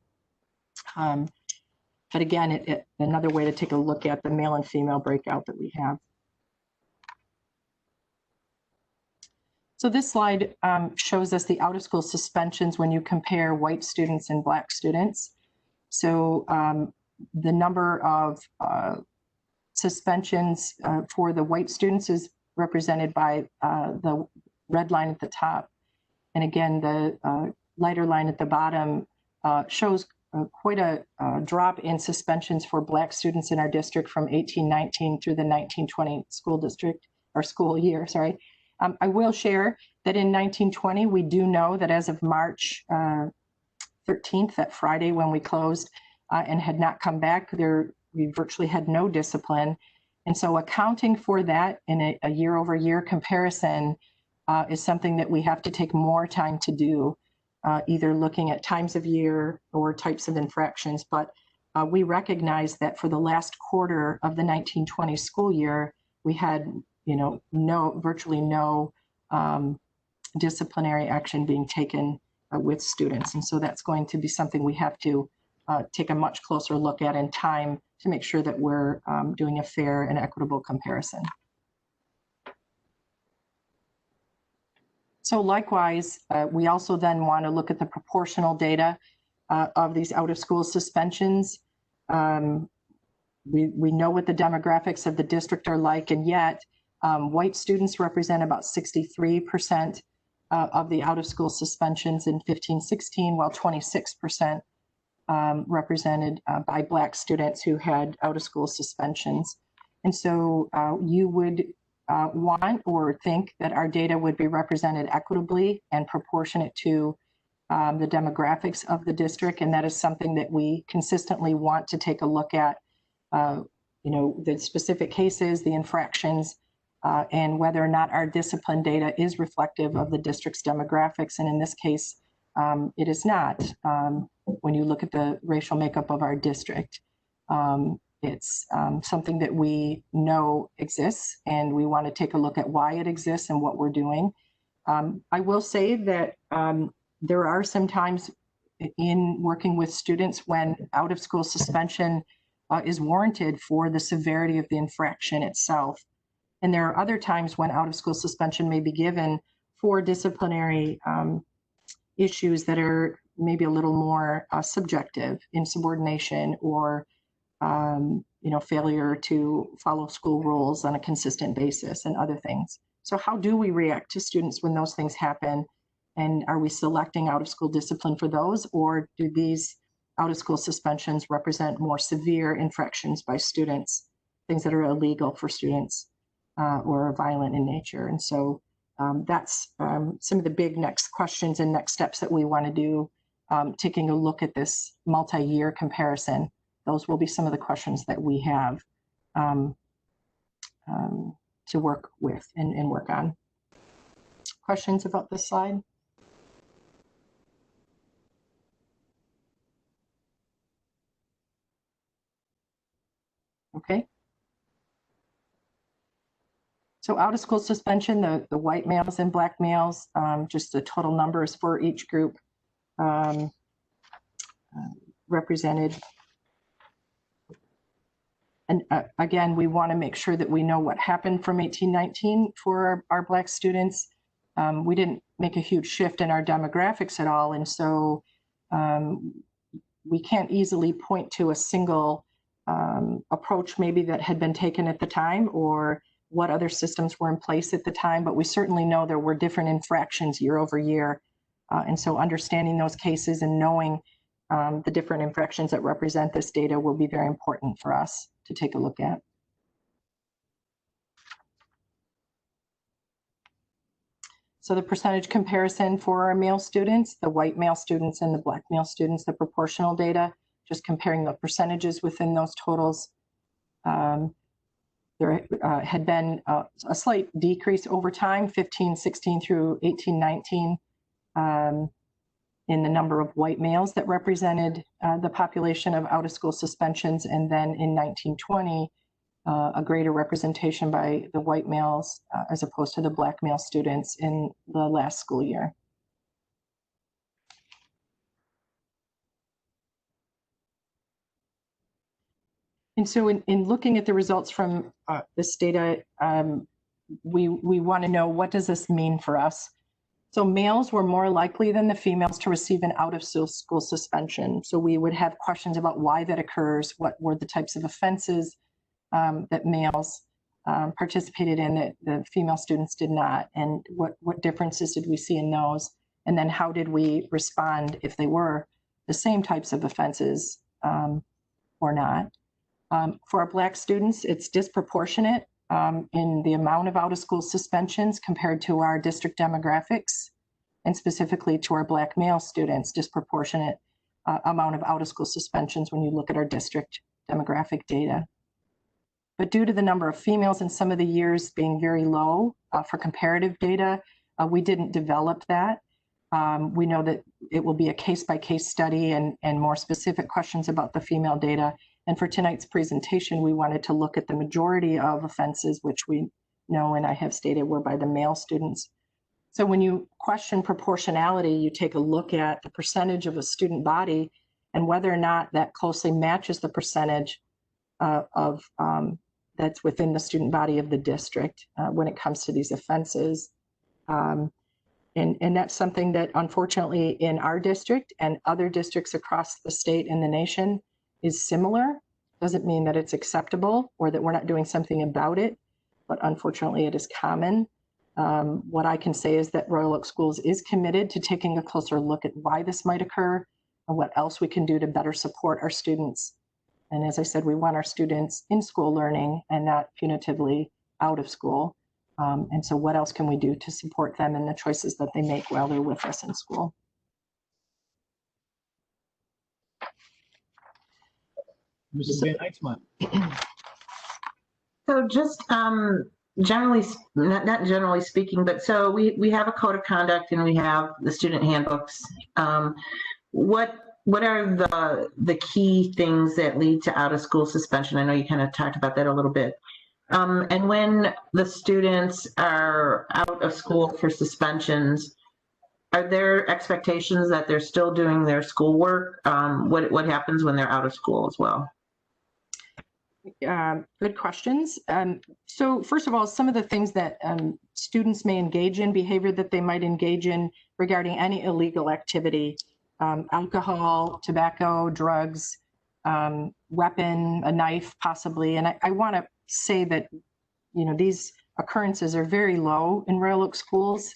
but again, another way to take a look at the male and female breakout that we have. So this slide shows us the out-of-school suspensions when you compare white students and Black students. So the number of suspensions for the white students is represented by the red line at the top. And again, the lighter line at the bottom shows quite a drop in suspensions for Black students in our district from 1819 through the 1920 school district, or school year, sorry. I will share that in 1920, we do know that as of March 13th, that Friday when we closed and had not come back, we virtually had no discipline. And so accounting for that in a year-over-year comparison is something that we have to take more time to do, either looking at times of year or types of infractions. But we recognize that for the last quarter of the 1920 school year, we had, virtually no disciplinary action being taken with students. And so that's going to be something we have to take a much closer look at in time to make sure that we're doing a fair and equitable comparison. So likewise, we also then want to look at the proportional data of these out-of-school suspensions. We know what the demographics of the district are like, and yet white students represent about 63% of the out-of-school suspensions in 15-16, while 26% represented by Black students who had out-of-school suspensions. And so you would want or think that our data would be represented equitably and proportionate to the demographics of the district. And that is something that we consistently want to take a look at, the specific cases, the infractions, and whether or not our discipline data is reflective of the district's demographics. And in this case, it is not. When you look at the racial makeup of our district, it's something that we know exists, and we want to take a look at why it exists and what we're doing. I will say that there are some times in working with students when out-of-school suspension is warranted for the severity of the infraction itself. And there are other times when out-of-school suspension may be given for disciplinary issues that are maybe a little more subjective, insubordination, or failure to follow school rules on a consistent basis and other things. So how do we react to students when those things happen? And are we selecting out-of-school discipline for those, or do these out-of-school suspensions represent more severe infractions by students, things that are illegal for students or violent in nature? And so that's some of the big next questions and next steps that we want to do, taking a look at this multi-year comparison. Those will be some of the questions that we have to work with and work on. Questions about this slide? Okay. So out of school suspension, the white males and Black males, just the total numbers for each group represented. And again, we want to make sure that we know what happened from 1819 for our Black students. We didn't make a huge shift in our demographics at all. And so we can't easily point to a single approach maybe that had been taken at the time, or what other systems were in place at the time, but we certainly know there were different infractions year over year. And so understanding those cases and knowing the different infractions that represent this data will be very important for us to take a look at. So the percentage comparison for our male students, the white male students and the Black male students, the proportional data, just comparing the percentages within those totals. There had been a slight decrease over time, 15-16 through 18-19, in the number of white males that represented the population of out-of-school suspensions. And then in 1920, a greater representation by the white males as opposed to the Black male students in the last school year. And so in looking at the results from this data, we want to know, what does this mean for us? So males were more likely than the females to receive an out-of-school suspension. So we would have questions about why that occurs, what were the types of offenses that males participated in that the female students did not, and what differences did we see in those, and then how did we respond if they were the same types of offenses or not. For our Black students, it's disproportionate in the amount of out-of-school suspensions compared to our district demographics, and specifically to our Black male students, disproportionate amount of out-of-school suspensions when you look at our district demographic data. But due to the number of females in some of the years being very low for comparative data, we didn't develop that. We know that it will be a case-by-case study and more specific questions about the female data. And for tonight's presentation, we wanted to look at the majority of offenses, which we know and I have stated were by the male students. So when you question proportionality, you take a look at the percentage of a student body and whether or not that closely matches the percentage that's within the student body of the district when it comes to these offenses. And that's something that unfortunately in our district and other districts across the state and the nation is similar. Doesn't mean that it's acceptable or that we're not doing something about it, but unfortunately it is common. What I can say is that Royal Oak Schools is committed to taking a closer look at why this might occur and what else we can do to better support our students. And as I said, we want our students in school learning and not punitively out of school. And so what else can we do to support them in the choices that they make while they're with us in school? Mrs. Van Heitzman. So just generally, not generally speaking, but so we have a code of conduct and we have the student handbooks. What are the key things that lead to out of school suspension? I know you kind of talked about that a little bit. And when the students are out of school for suspensions, are there expectations that they're still doing their schoolwork? What happens when they're out of school as well? Good questions. So first of all, some of the things that students may engage in, behavior that they might engage in regarding any illegal activity, alcohol, tobacco, drugs, weapon, a knife possibly. And I want to say that, you know, these occurrences are very low in Royal Oak schools.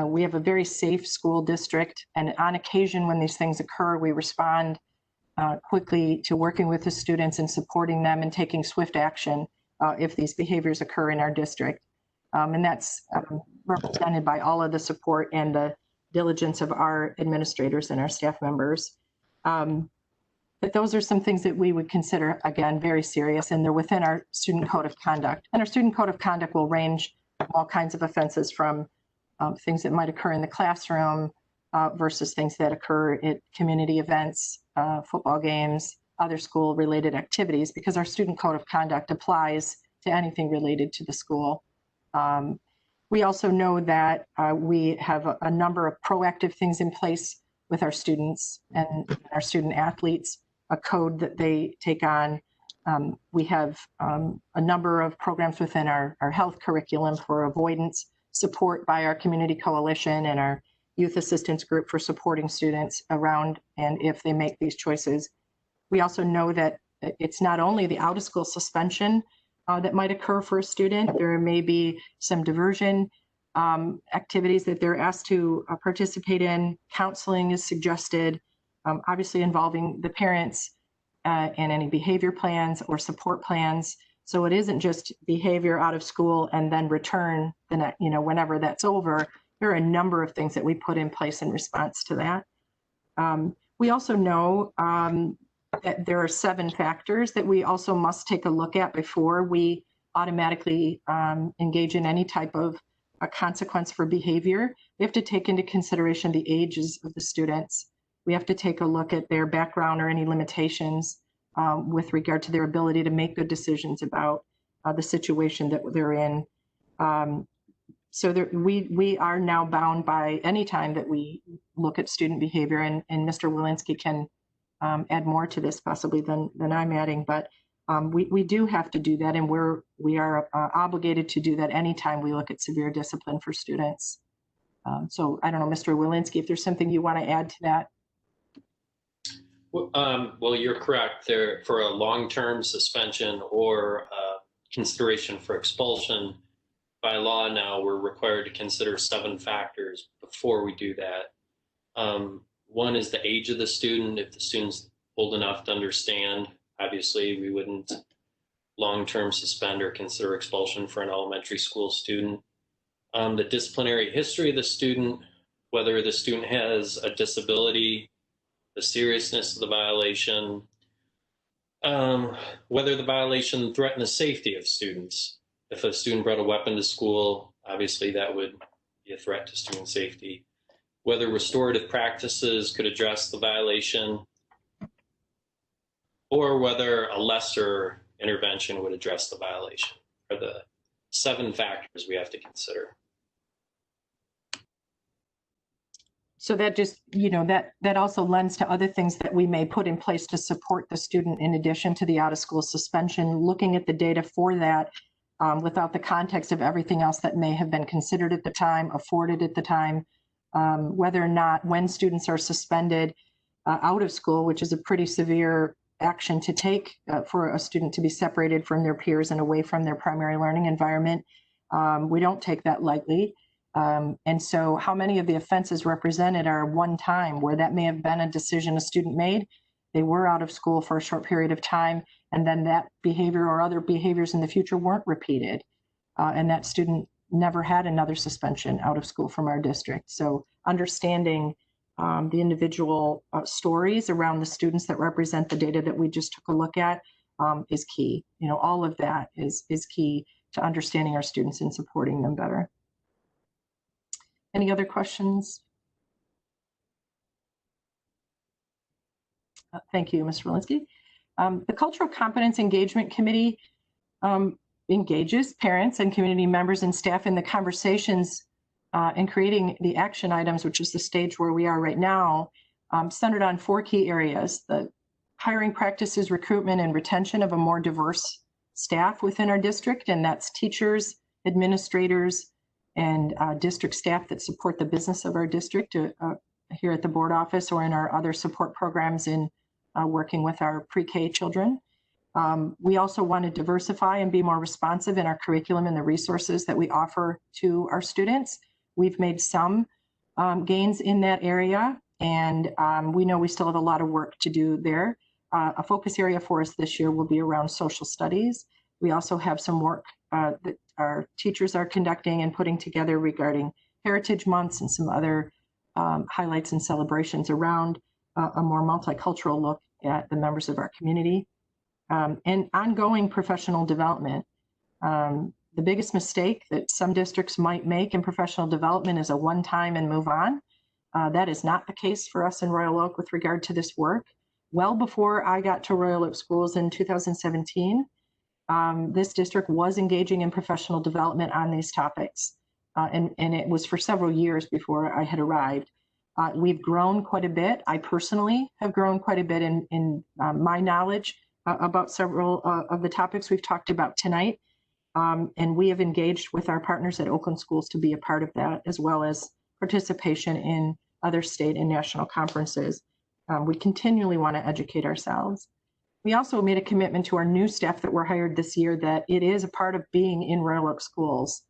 We have a very safe school district, and on occasion when these things occur, we respond quickly to working with the students and supporting them and taking swift action if these behaviors occur in our district. And that's represented by all of the support and the diligence of our administrators and our staff members. But those are some things that we would consider, again, very serious, and they're within our student code of conduct. And our student code of conduct will range all kinds of offenses from things that might occur in the classroom versus things that occur at community events, football games, other school-related activities, because our student code of conduct applies to anything related to the school. We also know that we have a number of proactive things in place with our students and our student athletes, a code that they take on. We have a number of programs within our health curriculum for avoidance, support by our community coalition and our youth assistance group for supporting students around and if they make these choices. We also know that it's not only the out of school suspension that might occur for a student. There may be some diversion activities that they're asked to participate in. Counseling is suggested, obviously involving the parents and any behavior plans or support plans. So it isn't just behavior out of school and then return the next, you know, whenever that's over. There are a number of things that we put in place in response to that. We also know that there are 7 factors that we also must take a look at before we automatically engage in any type of a consequence for behavior. We have to take into consideration the ages of the students. We have to take a look at their background or any limitations with regard to their ability to make good decisions about the situation that they're in. So we are now bound by any time that we look at student behavior, and Mr. Walensky can add more to this possibly than I'm adding, but we do have to do that, and we are obligated to do that anytime we look at severe discipline for students. So I don't know, Mr. Walensky, if there's something you want to add to that. Well, you're correct. There, for a long-term suspension or consideration for expulsion. By law now, we're required to consider 7 factors before we do that. One is the age of the student. If the student's old enough to understand, obviously we wouldn't long-term suspend or consider expulsion for an elementary school student. The disciplinary history of the student, whether the student has a disability, the seriousness of the violation, whether the violation threatened the safety of students. If a student brought a weapon to school, obviously that would be a threat to student safety. Whether restorative practices could address the violation, or whether a lesser intervention would address the violation, are the 7 factors we have to consider. So that just, you know, that also lends to other things that we may put in place to support the student in addition to the out-of-school suspension, looking at the data for that without the context of everything else that may have been considered at the time, afforded at the time, whether or not when students are suspended out of school, which is a pretty severe action to take for a student to be separated from their peers and away from their primary learning environment. We don't take that lightly. And so how many of the offenses represented are one time where that may have been a decision a student made, they were out of school for a short period of time, and then that behavior or other behaviors in the future weren't repeated. And that student never had another suspension out of school from our district. So understanding the individual stories around the students that represent the data that we just took a look at is key. You know, all of that is key to understanding our students and supporting them better. Any other questions? Thank you, Mr. Walensky. The Cultural Competence Engagement Committee engages parents and community members and staff in the conversations in creating the action items, which is the stage where we are right now, centered on 4 key areas: the hiring practices, recruitment, and retention of a more diverse staff within our district, and that's teachers, administrators, and district staff that support the business of our district here at the board office or in our other support programs in working with our pre-K children. We also want to diversify and be more responsive in our curriculum and the resources that we offer to our students. We've made some gains in that area, and we know we still have a lot of work to do there. A focus area for us this year will be around social studies. We also have some work that our teachers are conducting and putting together regarding Heritage Months and some other highlights and celebrations around a more multicultural look at the members of our community. And ongoing professional development. The biggest mistake that some districts might make in professional development is a one-time and move on. That is not the case for us in Royal Oak with regard to this work. Well before I got to Royal Oak Schools in 2017, this district was engaging in professional development on these topics. And it was for several years before I had arrived. We've grown quite a bit. I personally have grown quite a bit in my knowledge about several of the topics we've talked about tonight. And we have engaged with our partners at Oakland Schools to be a part of that, as well as participation in other state and national conferences. We continually want to educate ourselves. We also made a commitment to our new staff that were hired this year that it is a part of being in Royal Oak Schools.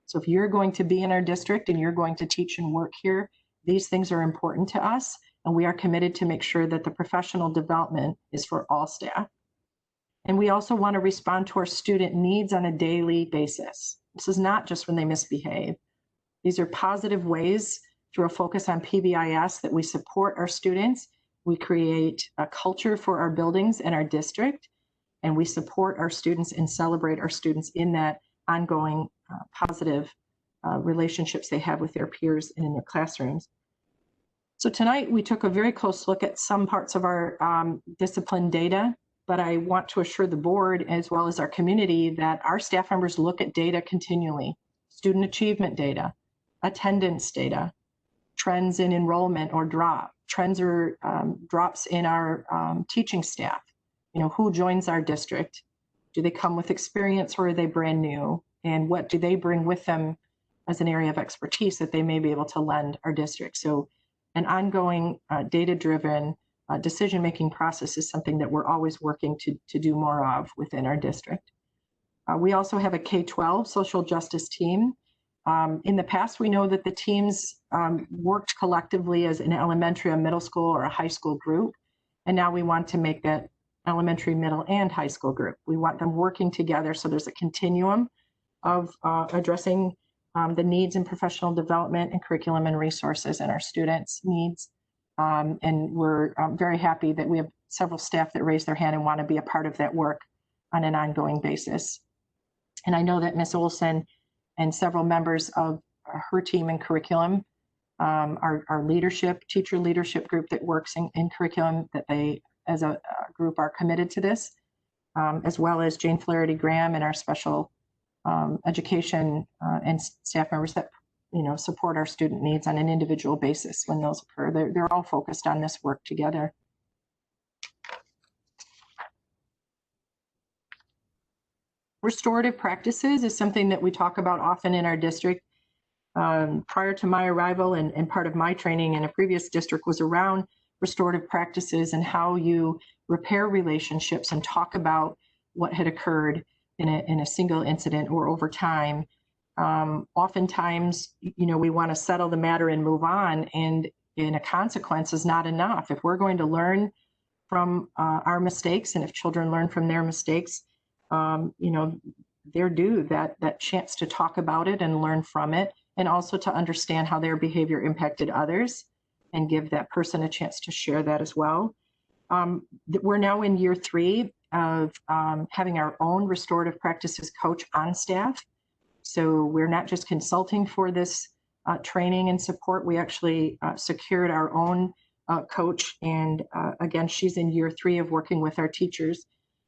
So if you're going to be in our district and you're going to teach and work here, these things are important to us, and we are committed to make sure that the professional development is for all staff. And we also want to respond to our student needs on a daily basis. This is not just when they misbehave. These are positive ways through a focus on PBIS that we support our students. We create a culture for our buildings and our district, and we support our students and celebrate our students in that ongoing positive relationships they have with their peers and in their classrooms. So tonight we took a very close look at some parts of our discipline data, but I want to assure the board as well as our community that our staff members look at data continually: student achievement data, attendance data, trends in enrollment or drop, trends or drops in our teaching staff. You know, who joins our district? Do they come with experience or are they brand new? And what do they bring with them as an area of expertise that they may be able to lend our district? So an ongoing data-driven decision-making process is something that we're always working to do more of within our district. We also have a K-12 social justice team. In the past, we know that the teams worked collectively as an elementary, a middle school, or a high school group. And now we want to make that elementary, middle, and high school group. We want them working together so there's a continuum of addressing the needs in professional development and curriculum and resources and our students' needs. And we're very happy that we have several staff that raise their hand and want to be a part of that work on an ongoing basis. And I know that Ms. Olson and several members of her team in curriculum, our leadership, teacher leadership group that works in curriculum, that they as a group are committed to this, as well as Jane Flaherty Graham and our special education and staff members that support our student needs on an individual basis when those occur. They're all focused on this work together. Restorative practices is something that we talk about often in our district. Prior to my arrival and part of my training in a previous district was around restorative practices and how you repair relationships and talk about what had occurred in a single incident or over time. Oftentimes, we want to settle the matter and move on, and a consequence is not enough. If we're going to learn from our mistakes, and if children learn from their mistakes, they're due that chance to talk about it and learn from it, and also to understand how their behavior impacted others and give that person a chance to share that as well. We're now in year 3 of having our own restorative practices coach on staff. So we're not just consulting for this training and support. We actually secured our own coach. And again, she's in year 3 of working with our teachers.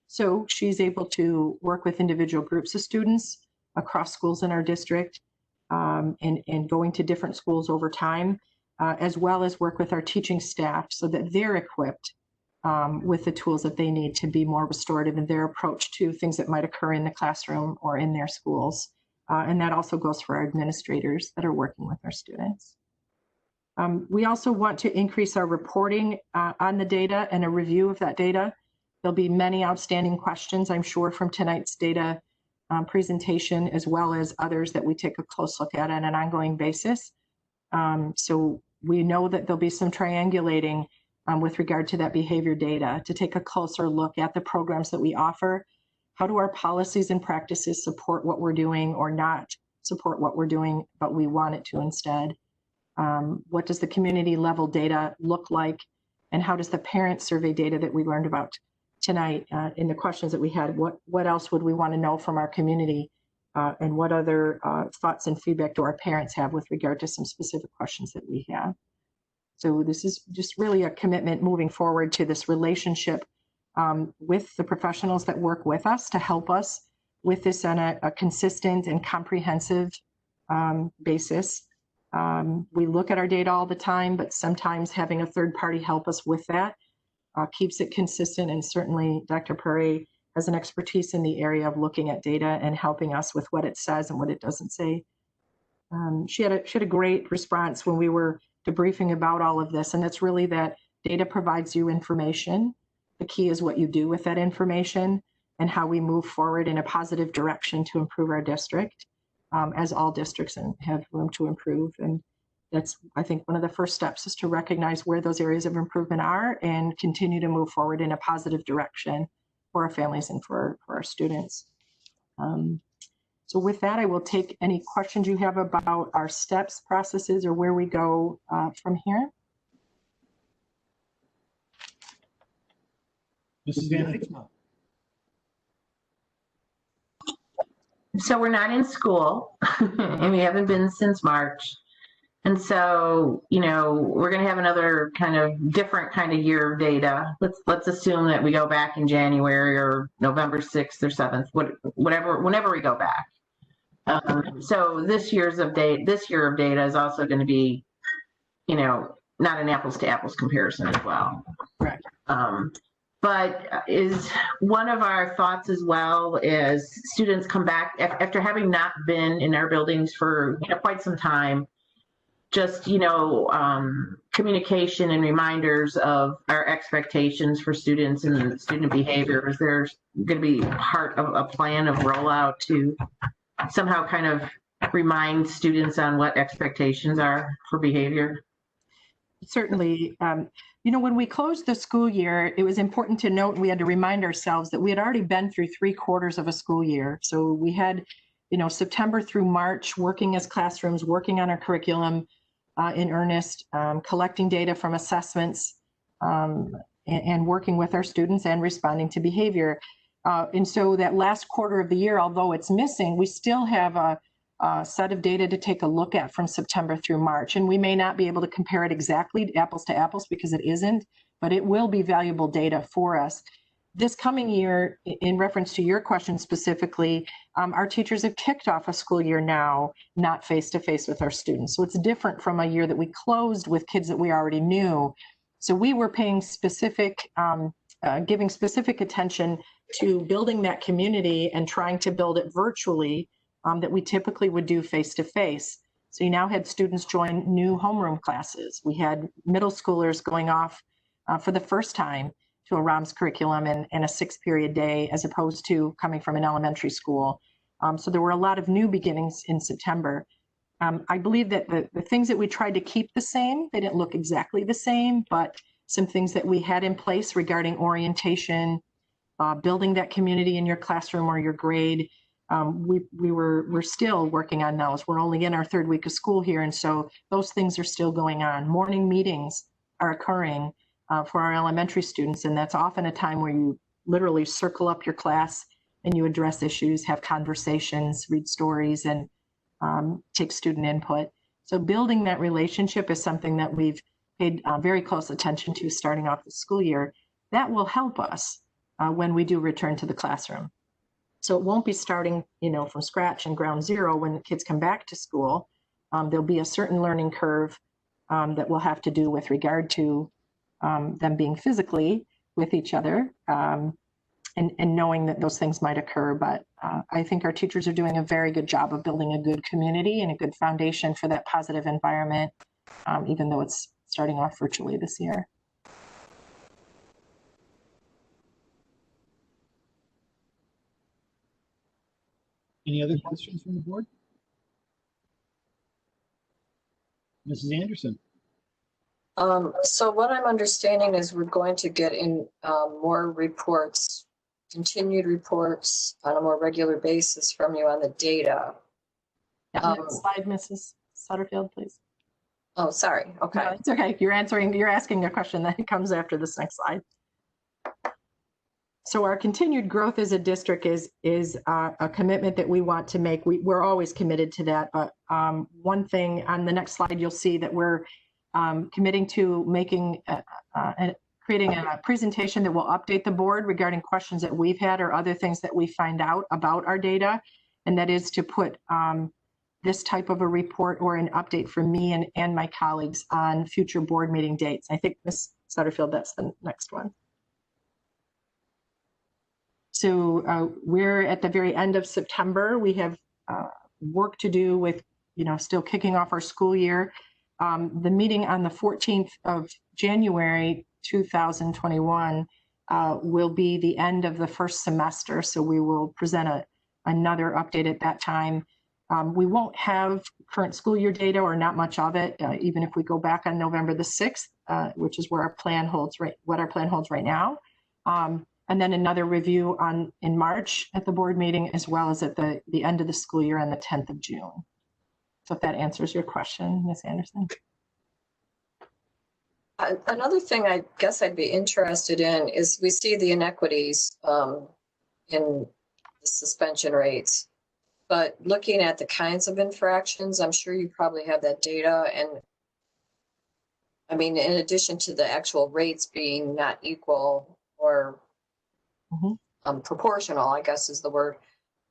So she's able to work with individual groups of students across schools in our district and going to different schools over time, as well as work with our teaching staff so that they're equipped with the tools that they need to be more restorative in their approach to things that might occur in the classroom or in their schools. And that also goes for our administrators that are working with our students. We also want to increase our reporting on the data and a review of that data. There'll be many outstanding questions, I'm sure, from tonight's data presentation, as well as others that we take a close look at on an ongoing basis. So we know that there'll be some triangulating with regard to that behavior data to take a closer look at the programs that we offer. How do our policies and practices support what we're doing or not support what we're doing, but we want it to instead? What does the community level data look like? And how does the parent survey data that we learned about tonight in the questions that we had, what else would we want to know from our community? And what other thoughts and feedback do our parents have with regard to some specific questions that we have? So this is just really a commitment moving forward to this relationship with the professionals that work with us to help us with this on a consistent and comprehensive basis. We look at our data all the time, but sometimes having a third party help us with that keeps it consistent. And certainly Dr. Pare has an expertise in the area of looking at data and helping us with what it says and what it doesn't say. She had a great response when we were debriefing about all of this, and that's really that data provides you information. The key is what you do with that information and how we move forward in a positive direction to improve our district, as all districts have room to improve. And that's, I think, one of the first steps is to recognize where those areas of improvement are and continue to move forward in a positive direction for our families and for our students. So with that, I will take any questions you have about our steps, processes, or where we go from here. Mrs. Van Heitzman. So we're not in school and we haven't been since March. And so, we're going to have another kind of different kind of year of data. Let's assume that we go back in January or November 6th or 7th, whenever we go back. So this year of data is also going to be, not an apples to apples comparison as well. Correct. But is one of our thoughts as well is students come back after having not been in our buildings for quite some time, just, communication and reminders of our expectations for students and student behavior? Is there going to be part of a plan of rollout to somehow kind of remind students on what expectations are for behavior? Certainly. When we closed the school year, it was important to note, we had to remind ourselves that we had already been through 3/4 of a school year. So we had, September through March, working as classrooms, working on our curriculum in earnest, collecting data from assessments, and working with our students and responding to behavior. And so that last quarter of the year, although it's missing, we still have a set of data to take a look at from September through March. And we may not be able to compare it exactly apples to apples because it isn't, but it will be valuable data for us. This coming year, in reference to your question specifically, our teachers have kicked off a school year now, not face-to-face with our students. So it's different from a year that we closed with kids that we already knew. So we were paying giving specific attention to building that community and trying to build it virtually that we typically would do face-to-face. So you now had students join new homeroom classes. We had middle schoolers going off for the first time to a ROMS curriculum and a 6-period day, as opposed to coming from an elementary school. So there were a lot of new beginnings in September. I believe that the things that we tried to keep the same, they didn't look exactly the same, but some things that we had in place regarding orientation, building that community in your classroom or your grade, we're still working on those. We're only in our 3rd week of school here, and so those things are still going on. Morning meetings are occurring for our elementary students, and that's often a time where you literally circle up your class and you address issues, have conversations, read stories, and take student input. So building that relationship is something that we've paid very close attention to starting off the school year. That will help us when we do return to the classroom. So it won't be starting, from scratch and ground zero when the kids come back to school. There'll be a certain learning curve that we'll have to do with regard to them being physically with each other and knowing that those things might occur. But I think our teachers are doing a very good job of building a good community and a good foundation for that positive environment, even though it's starting off virtually this year. Any other questions from the board? Mrs. Anderson? So what I'm understanding is we're going to get in more reports, continued reports on a more regular basis from you on the data. Next slide, Mrs. Sutterfield, please. Oh, sorry. Okay. No, it's okay. You're asking a question that comes after this next slide. So our continued growth as a district is a commitment that we want to make. We're always committed to that. But one thing on the next slide, you'll see that we're committing to making creating a presentation that will update the board regarding questions that we've had or other things that we find out about our data. And that is to put this type of a report or an update from me and my colleagues on future board meeting dates. I think, Ms. Sutterfield, that's the next one. So we're at the very end of September. We have work to do with, still kicking off our school year. The meeting on the 14th of January 2021 will be the end of the first semester. So we will present another update at that time. We won't have current school year data or not much of it, even if we go back on November the 6th, which is where our plan holds what our plan holds right now. And then another review in March at the board meeting, as well as at the end of the school year on the 10th of June. So if that answers your question, Ms. Anderson. Another thing I guess I'd be interested in is we see the inequities in the suspension rates, but looking at the kinds of infractions, I'm sure you probably have that data. And I mean, in addition to the actual rates being not equal or proportional, I guess is the word,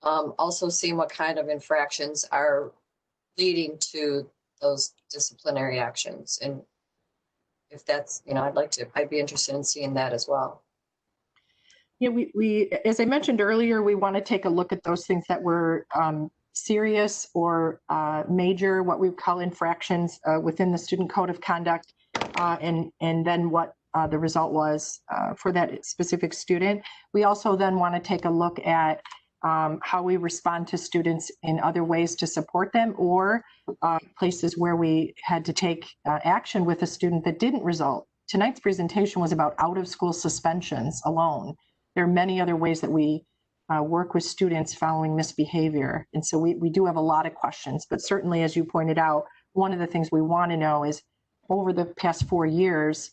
also seeing what kind of infractions are leading to those disciplinary actions. And if that's, I'd be interested in seeing that as well. Yeah, we as I mentioned earlier, we want to take a look at those things that were serious or major, what we call infractions within the student code of conduct, and then what the result was for that specific student. We also then want to take a look at how we respond to students in other ways to support them, or places where we had to take action with a student that didn't result. Tonight's presentation was about out-of-school suspensions alone. There are many other ways that we work with students following misbehavior. And so we do have a lot of questions, but certainly, as you pointed out, one of the things we want to know is, over the past 4 years,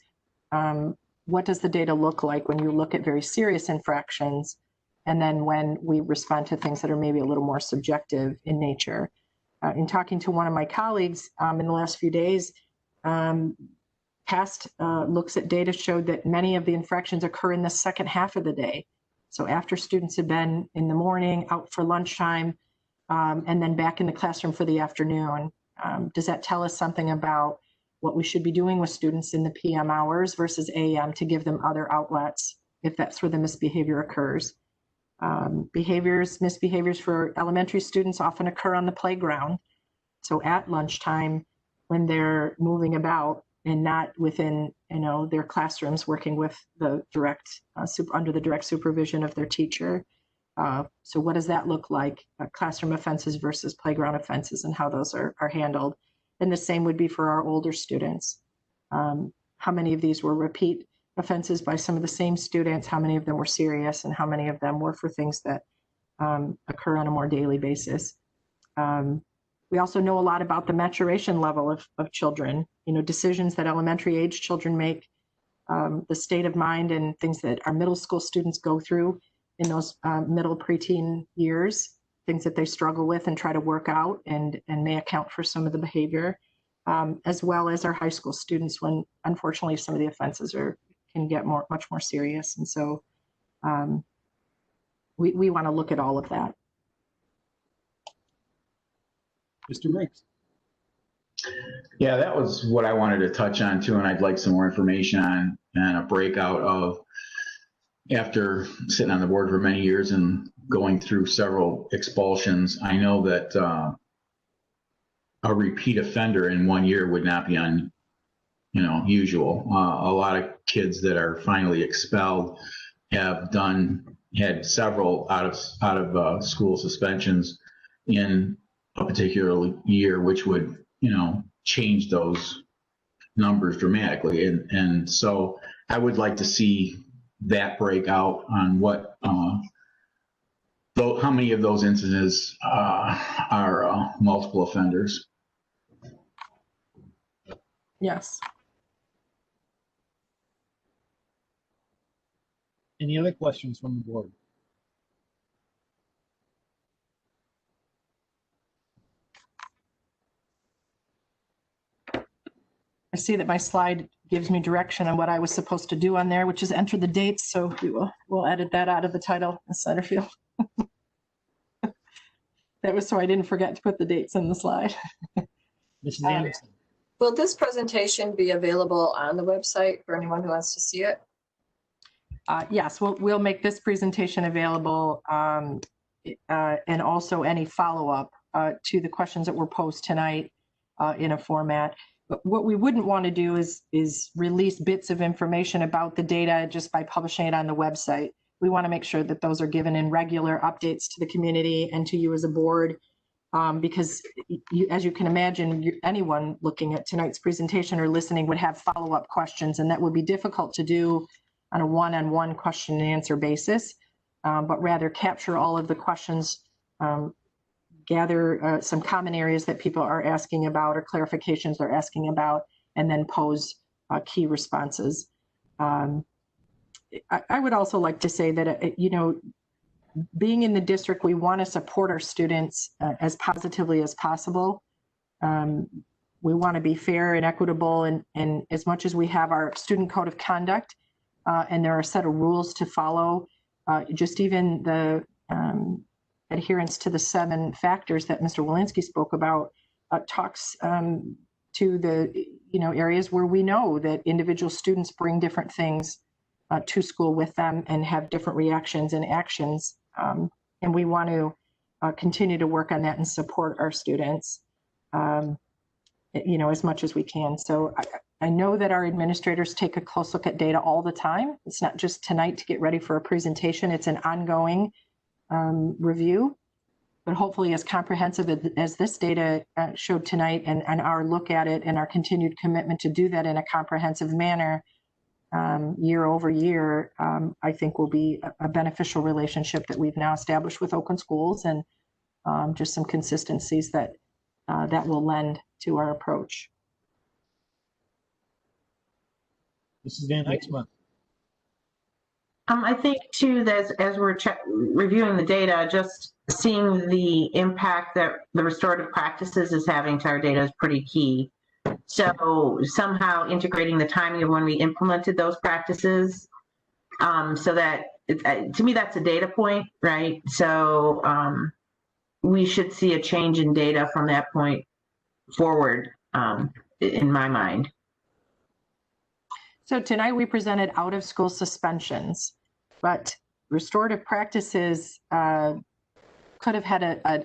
what does the data look like when you look at very serious infractions, and then when we respond to things that are maybe a little more subjective in nature. In talking to one of my colleagues in the last few days, past looks at data showed that many of the infractions occur in the second half of the day. So after students have been in the morning, out for lunchtime, and then back in the classroom for the afternoon. Does that tell us something about what we should be doing with students in the PM hours versus AM to give them other outlets if that's where the misbehavior occurs? Misbehaviors for elementary students often occur on the playground. So at lunchtime, when they're moving about and not within, their classrooms, working with the under the direct supervision of their teacher. So what does that look like? Classroom offenses versus playground offenses, and how those are handled. And the same would be for our older students. How many of these were repeat offenses by some of the same students? How many of them were serious, and how many of them were for things that occur on a more daily basis? We also know a lot about the maturation level of children, decisions that elementary age children make, the state of mind and things that our middle school students go through in those middle preteen years, things that they struggle with and try to work out and may account for some of the behavior, as well as our high school students when, unfortunately, some of the offenses can get much more serious. And so we want to look at all of that. Mr. Briggs. Yeah, that was what I wanted to touch on too, and I'd like some more information on and a breakout of, after sitting on the board for many years and going through several expulsions, I know that a repeat offender in 1 year would not be usual. A lot of kids that are finally expelled have had several out of school suspensions in a particular year, which would change those numbers dramatically. And so I would like to see that breakout on what how many of those incidents are multiple offenders. Yes. Any other questions from the board? I see that my slide gives me direction on what I was supposed to do on there, which is enter the dates. So we'll edit that out of the title in Centerfield. That was so I didn't forget to put the dates in the slide. Mrs. Anderson. Will this presentation be available on the website for anyone who wants to see it? Yes, we'll make this presentation available, and also any follow-up to the questions that were posed tonight in a format. But what we wouldn't want to do is release bits of information about the data just by publishing it on the website. We want to make sure that those are given in regular updates to the community and to you as a board, because as you can imagine, anyone looking at tonight's presentation or listening would have follow-up questions, and that would be difficult to do on a one-on-one question and answer basis, but rather capture all of the questions, gather some common areas that people are asking about or clarifications they're asking about, and then pose key responses. I would also like to say that, being in the district, we want to support our students as positively as possible. We want to be fair and equitable, and as much as we have our student code of conduct, and there are a set of rules to follow, just even the adherence to the 7 factors that Mr. Walensky spoke about talks to the areas where we know that individual students bring different things to school with them and have different reactions and actions. And we want to continue to work on that and support our students, as much as we can. So I know that our administrators take a close look at data all the time. It's not just tonight to get ready for a presentation. It's an ongoing review, but hopefully as comprehensive as this data showed tonight, and our look at it and our continued commitment to do that in a comprehensive manner year over year, I think will be a beneficial relationship that we've now established with Oakland schools, and just some consistencies that will lend to our approach. Mrs. Van Dyksma. I think too that as we're reviewing the data, just seeing the impact that the restorative practices is having to our data is pretty key. So somehow integrating the timing of when we implemented those practices, so that to me that's a data point, right? So we should see a change in data from that point forward, in my mind. So tonight we presented out of school suspensions, but restorative practices could have had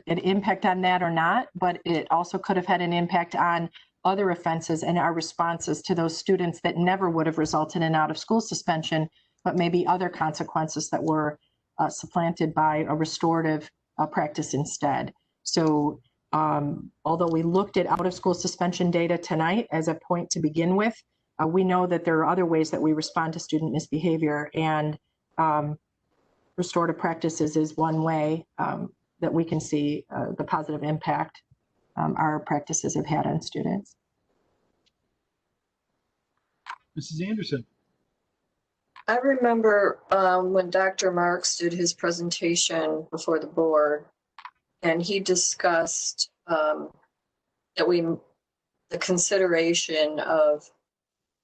an impact on that or not, but it also could have had an impact on other offenses and our responses to those students that never would have resulted in out of school suspension, but maybe other consequences that were supplanted by a restorative practice instead. So although we looked at out of school suspension data tonight as a point to begin with, we know that there are other ways that we respond to student misbehavior, and restorative practices is one way that we can see the positive impact our practices have had on students. Mrs. Anderson. I remember when Dr. Marks did his presentation before the board, and he discussed the consideration of,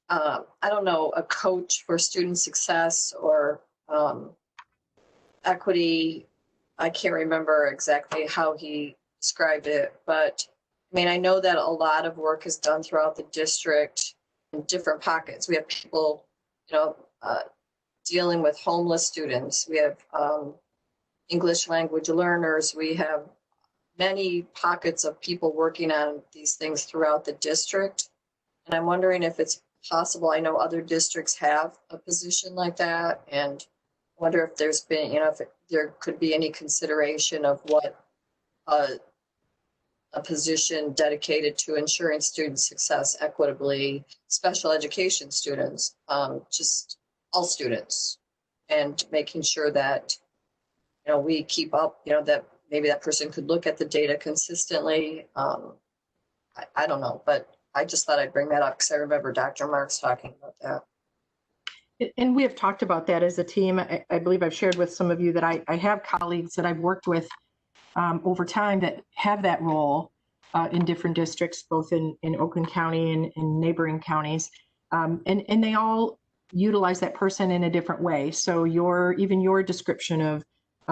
I don't know, a coach for student success or equity. I can't remember exactly how he described it, but I mean, I know that a lot of work is done throughout the district in different pockets. We have people, dealing with homeless students. We have English language learners. We have many pockets of people working on these things throughout the district. And I'm wondering if it's possible. I know other districts have a position like that, and I wonder if there's been, if there could be any consideration of what a position dedicated to ensuring student success equitably, special education students, just all students, and making sure that, we keep up, that maybe that person could look at the data consistently. I don't know, but I just thought I'd bring that up because I remember Dr. Marks talking about that. And we have talked about that as a team. I believe I've shared with some of you that I have colleagues that I've worked with over time that have that role in different districts, both in Oakland County and in neighboring counties. And they all utilize that person in a different way. So even your description of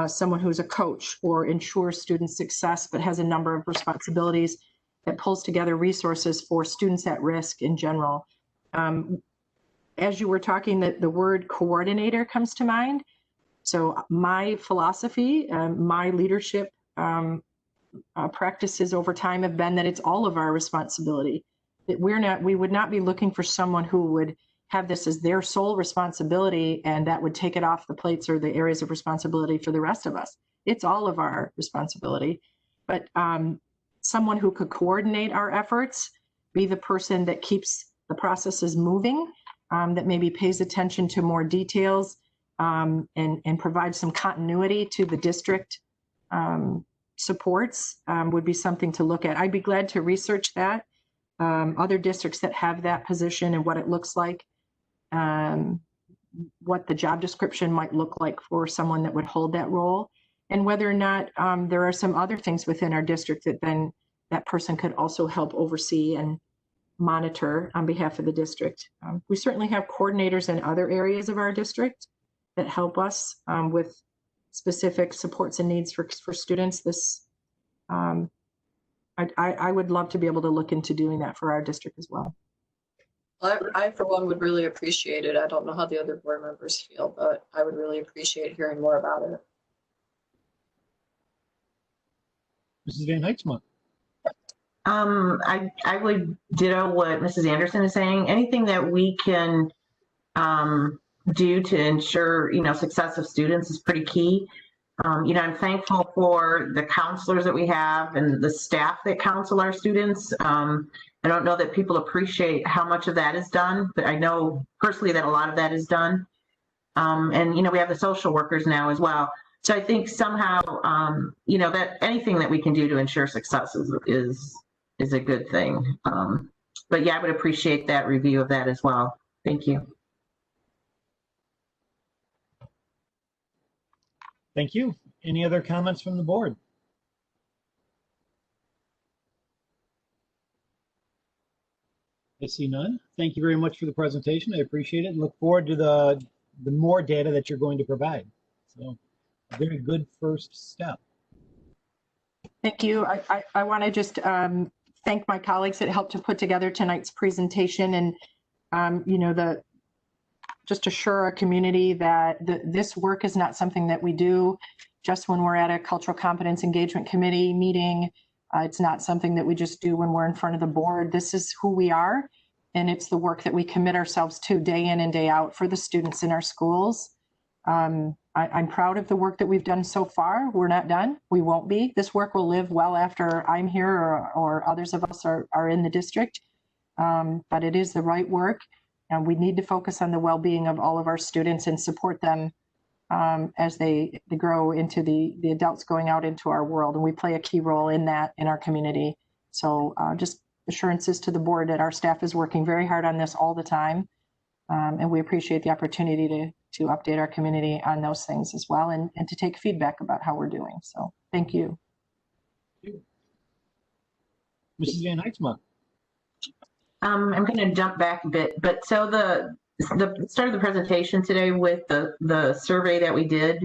someone who's a coach or ensures student success, but has a number of responsibilities that pulls together resources for students at risk in general. As you were talking, the word coordinator comes to mind. So my philosophy, my leadership practices over time have been that it's all of our responsibility. That we would not be looking for someone who would have this as their sole responsibility and that would take it off the plates or the areas of responsibility for the rest of us. It's all of our responsibility. But someone who could coordinate our efforts, be the person that keeps the processes moving, that maybe pays attention to more details, and provides some continuity to the district supports, would be something to look at. I'd be glad to research that, other districts that have that position and what it looks like, what the job description might look like for someone that would hold that role, and whether or not there are some other things within our district that then that person could also help oversee and monitor on behalf of the district. We certainly have coordinators in other areas of our district that help us with specific supports and needs for students. I would love to be able to look into doing that for our district as well. Well, I, for one, would really appreciate it. I don't know how the other board members feel, but I would really appreciate hearing more about it. Mrs. Van Heitzman. I would ditto what Mrs. Anderson is saying. Anything that we can do to ensure, success of students is pretty key. I'm thankful for the counselors that we have and the staff that counsel our students. I don't know that people appreciate how much of that is done, but I know personally that a lot of that is done. And, we have the social workers now as well. So I think somehow, that anything that we can do to ensure success is a good thing. But yeah, I would appreciate that review of that as well. Thank you. Thank you. Any other comments from the board? I see none. Thank you very much for the presentation. I appreciate it and look forward to the more data that you're going to provide. So a very good first step. Thank you. I want to just thank my colleagues that helped to put together tonight's presentation, and just assure our community that this work is not something that we do just when we're at a cultural competence engagement committee meeting. It's not something that we just do when we're in front of the board. This is who we are, and it's the work that we commit ourselves to day in and day out for the students in our schools. I'm proud of the work that we've done so far. We're not done. We won't be. This work will live well after I'm here or others of us are in the district. But it is the right work, and we need to focus on the well-being of all of our students and support them as they grow into the adults going out into our world. And we play a key role in that in our community. So just assurances to the board that our staff is working very hard on this all the time. And we appreciate the opportunity to update our community on those things as well, and to take feedback about how we're doing. So thank you. Mrs. Van Heitzman. I'm going to jump back a bit, but so the start of the presentation today with the survey that we did.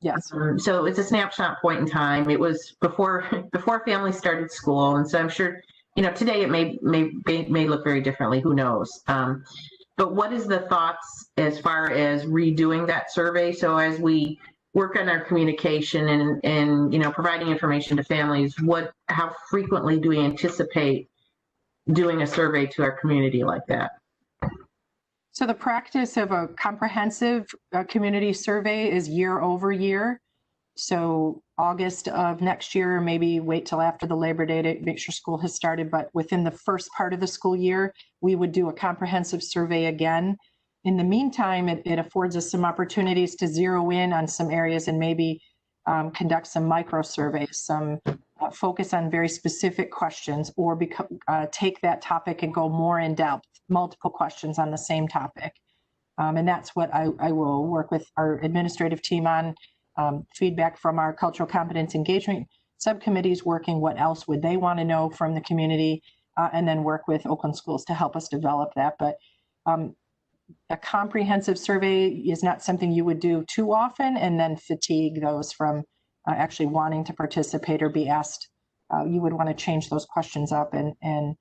Yes. So it's a snapshot point in time. It was before families started school, and so I'm sure today it may look very differently. Who knows? But what is the thoughts as far as redoing that survey? So as we work on our communication and providing information to families, how frequently do we anticipate doing a survey to our community like that? So the practice of a comprehensive community survey is year over year. So August of next year, maybe wait till after the Labor Day to make sure school has started, but within the first part of the school year, we would do a comprehensive survey again. In the meantime, it affords us some opportunities to zero in on some areas and maybe conduct some micro surveys, some focus on very specific questions, or take that topic and go more in depth, multiple questions on the same topic. And that's what I will work with our administrative team on. Feedback from our cultural competence engagement subcommittees, working what else would they want to know from the community, and then work with Oakland Schools to help us develop that. But a comprehensive survey is not something you would do too often and then fatigue those from actually wanting to participate or be asked. You would want to change those questions up and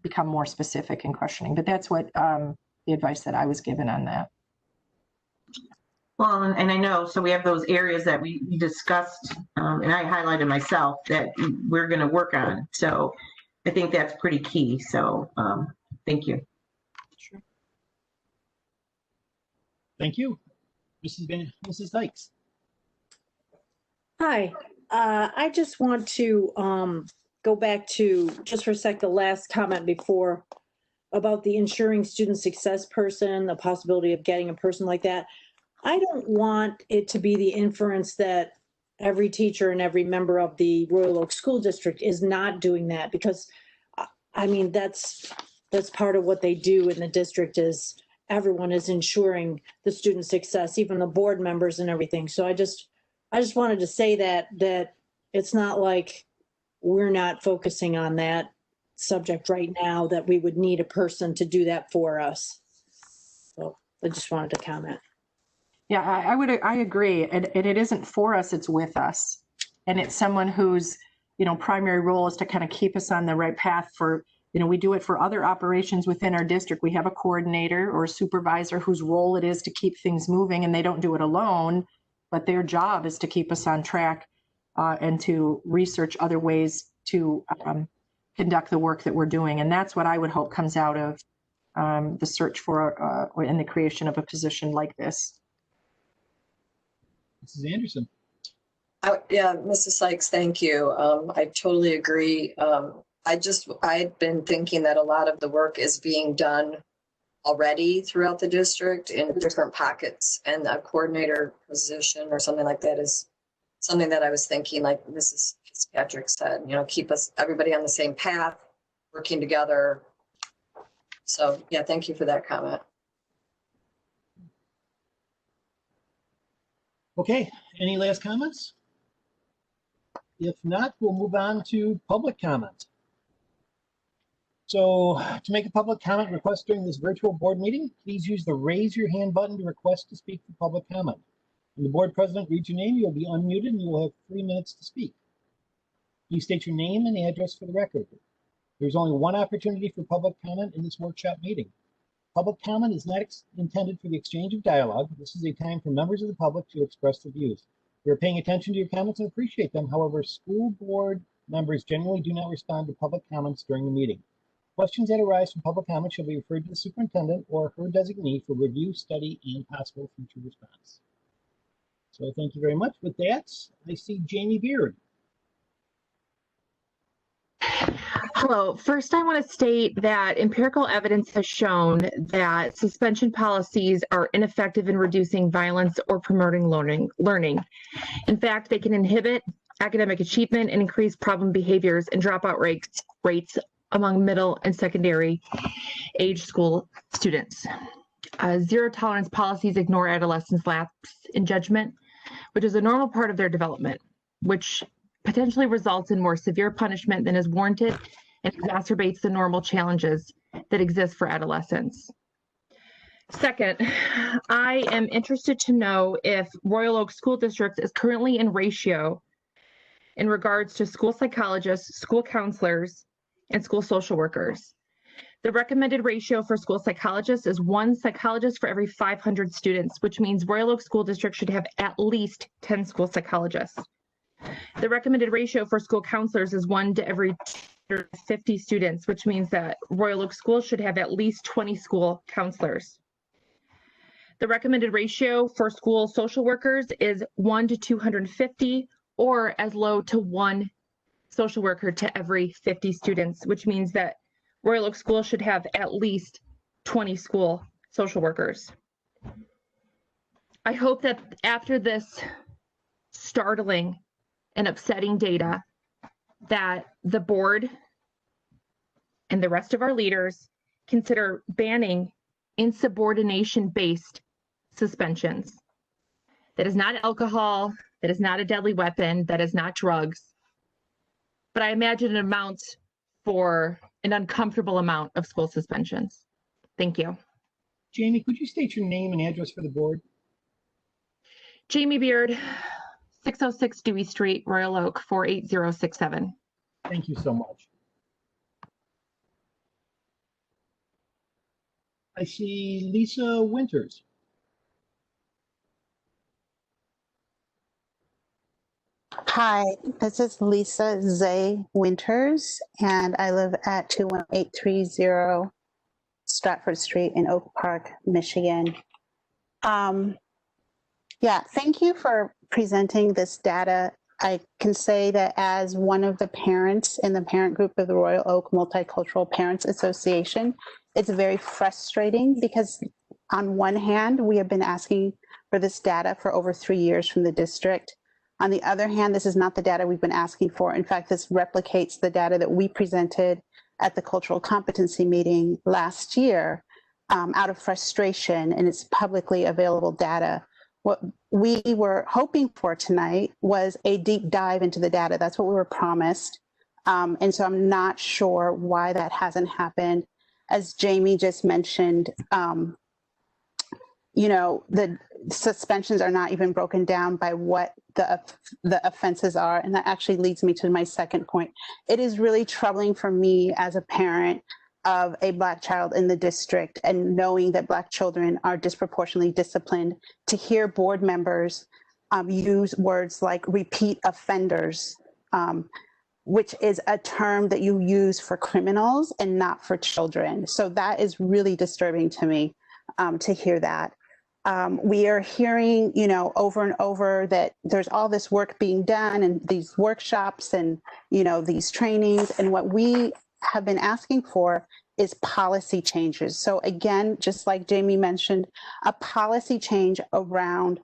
become more specific in questioning. But that's what the advice that I was given on that. Well, and I know, so we have those areas that we discussed, and I highlighted myself that we're going to work on. So I think that's pretty key. So thank you. Sure. Thank you. Mrs. Dykes. Hi, I just want to go back to, just for a sec, the last comment before about the ensuring student success person, the possibility of getting a person like that. I don't want it to be the inference that every teacher and every member of the Royal Oak School District is not doing that, because I mean, that's part of what they do in the district, is everyone is ensuring the student success, even the board members and everything. So I just wanted to say that it's not like we're not focusing on that subject right now, that we would need a person to do that for us. So I just wanted to comment. Yeah, I agree. And it isn't for us, it's with us. And it's someone whose, primary role is to kind of keep us on the right path for, we do it for other operations within our district. We have a coordinator or a supervisor whose role it is to keep things moving, and they don't do it alone, but their job is to keep us on track and to research other ways to conduct the work that we're doing. And that's what I would hope comes out of the search for and the creation of a position like this. Mrs. Anderson. Yeah, Mrs. Sykes, thank you. I totally agree. I've been thinking that a lot of the work is being done already throughout the district in different pockets, and a coordinator position or something like that is something that I was thinking, like Mrs. Fitzpatrick said, keep everybody on the same path, working together. So yeah, thank you for that comment. Okay, any last comments? If not, we'll move on to public comment. So to make a public comment request during this virtual board meeting, please use the raise your hand button to request to speak for public comment. When the board president reads your name, you'll be unmuted and you will have 3 minutes to speak. Please state your name and address for the record. There's only one opportunity for public comment in this workshop meeting. Public comment is not intended for the exchange of dialogue. This is a time for members of the public to express their views. We are paying attention to your comments and appreciate them. However, school board members generally do not respond to public comments during the meeting. Questions that arise from public comment shall be referred to the superintendent or her designee for review, study, and possible future response. So thank you very much. With that, I see Jamie Beard. Hello. First, I want to state that empirical evidence has shown that suspension policies are ineffective in reducing violence or promoting learning. In fact, they can inhibit academic achievement and increase problem behaviors and dropout rates among middle and secondary age school students. Zero tolerance policies ignore adolescents' lapse in judgment, which is a normal part of their development, which potentially results in more severe punishment than is warranted and exacerbates the normal challenges that exist for adolescents. Second, I am interested to know if Royal Oak School District is currently in ratio in regards to school psychologists, school counselors, and school social workers. The recommended ratio for school psychologists is 1 psychologist for every 500 students, which means Royal Oak School District should have at least 10 school psychologists. The recommended ratio for school counselors is 1 to every 250 students, which means that Royal Oak School should have at least 20 school counselors. The recommended ratio for school social workers is 1 to 250 or as low to 1 social worker to every 50 students, which means that Royal Oak School should have at least 20 school social workers. I hope that after this startling and upsetting data, that the board and the rest of our leaders consider banning insubordination-based suspensions. That is not alcohol, that is not a deadly weapon, that is not drugs. But I imagine it amounts for an uncomfortable amount of school suspensions. Thank you. Jamie, could you state your name and address for the board? Jamie Beard, 606 Dewey Street, Royal Oak, 48067. Thank you so much. I see Lisa Winters. Hi, this is Lisa Zay Winters, and I live at 21830 Stratford Street in Oak Park, Michigan. Yeah, thank you for presenting this data. I can say that as one of the parents in the parent group of the Royal Oak Multicultural Parents Association, it's very frustrating because on one hand, we have been asking for this data for over 3 years from the district. On the other hand, this is not the data we've been asking for. In fact, this replicates the data that we presented at the cultural competency meeting last year out of frustration, and it's publicly available data. What we were hoping for tonight was a deep dive into the data. That's what we were promised. And so I'm not sure why that hasn't happened. As Jamie just mentioned, you know, the suspensions are not even broken down by what the offenses are. And that actually leads me to my second point. It is really troubling for me as a parent of a Black child in the district and knowing that Black children are disproportionately disciplined, to hear board members use words like repeat offenders, which is a term that you use for criminals and not for children. So that is really disturbing to me to hear that. We are hearing, over and over that there's all this work being done and these workshops and, these trainings. And what we have been asking for is policy changes. So again, just like Jamie mentioned, a policy change around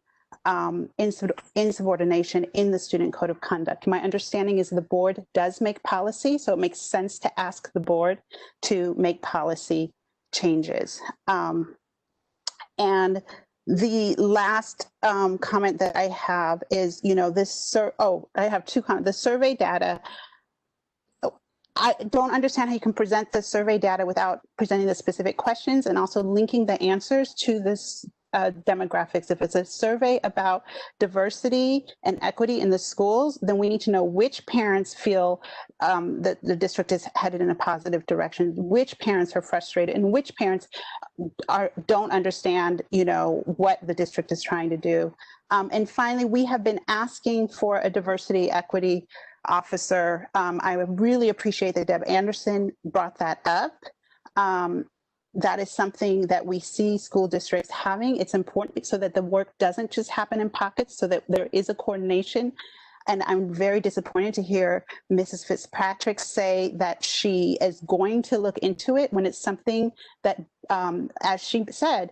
insubordination in the Student Code of Conduct. My understanding is the board does make policy, so it makes sense to ask the board to make policy changes. And the last comment that I have is, I have two comments. The survey data, I don't understand how you can present the survey data without presenting the specific questions and also linking the answers to this demographics. If it's a survey about diversity and equity in the schools, then we need to know which parents feel that the district is headed in a positive direction, which parents are frustrated, and which parents don't understand, what the district is trying to do. And finally, we have been asking for a diversity equity officer. I would really appreciate that Deb Anderson brought that up. That is something that we see school districts having. It's important so that the work doesn't just happen in pockets, so that there is a coordination. And I'm very disappointed to hear Mrs. Fitzpatrick say that she is going to look into it when it's something that, as she said,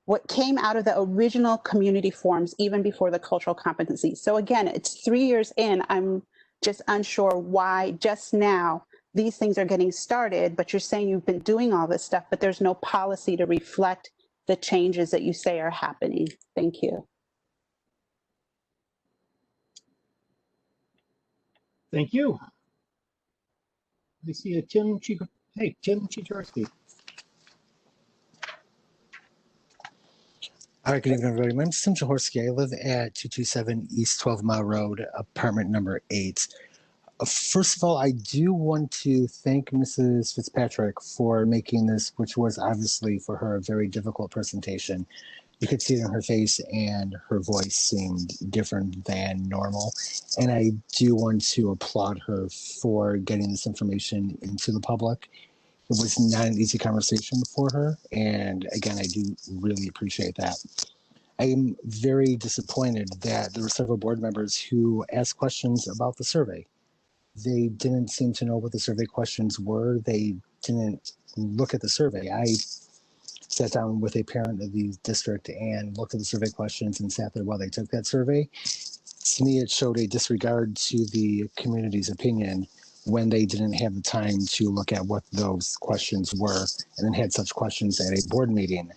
what came out of the original community forums, even before the cultural competency. So again, it's 3 years in. I'm just unsure why just now these things are getting started, but you're saying you've been doing all this stuff, but there's no policy to reflect the changes that you say are happening. Thank you. Thank you. I see a Tim Chitorsky. All right, good evening, everybody. My name is Tim Jaworski. I live at 227 East 12 Mile Road, apartment number 8. First of all, I do want to thank Mrs. Fitzpatrick for making this, which was obviously for her a very difficult presentation. You could see it in her face, and her voice seemed different than normal. And I do want to applaud her for getting this information into the public. It was not an easy conversation for her, and again, I do really appreciate that. I am very disappointed that there were several board members who asked questions about the survey. They didn't seem to know what the survey questions were. They didn't look at the survey. I sat down with a parent of the district and looked at the survey questions and sat there while they took that survey. To me, it showed a disregard to the community's opinion when they didn't have the time to look at what those questions were and then had such questions at a board meeting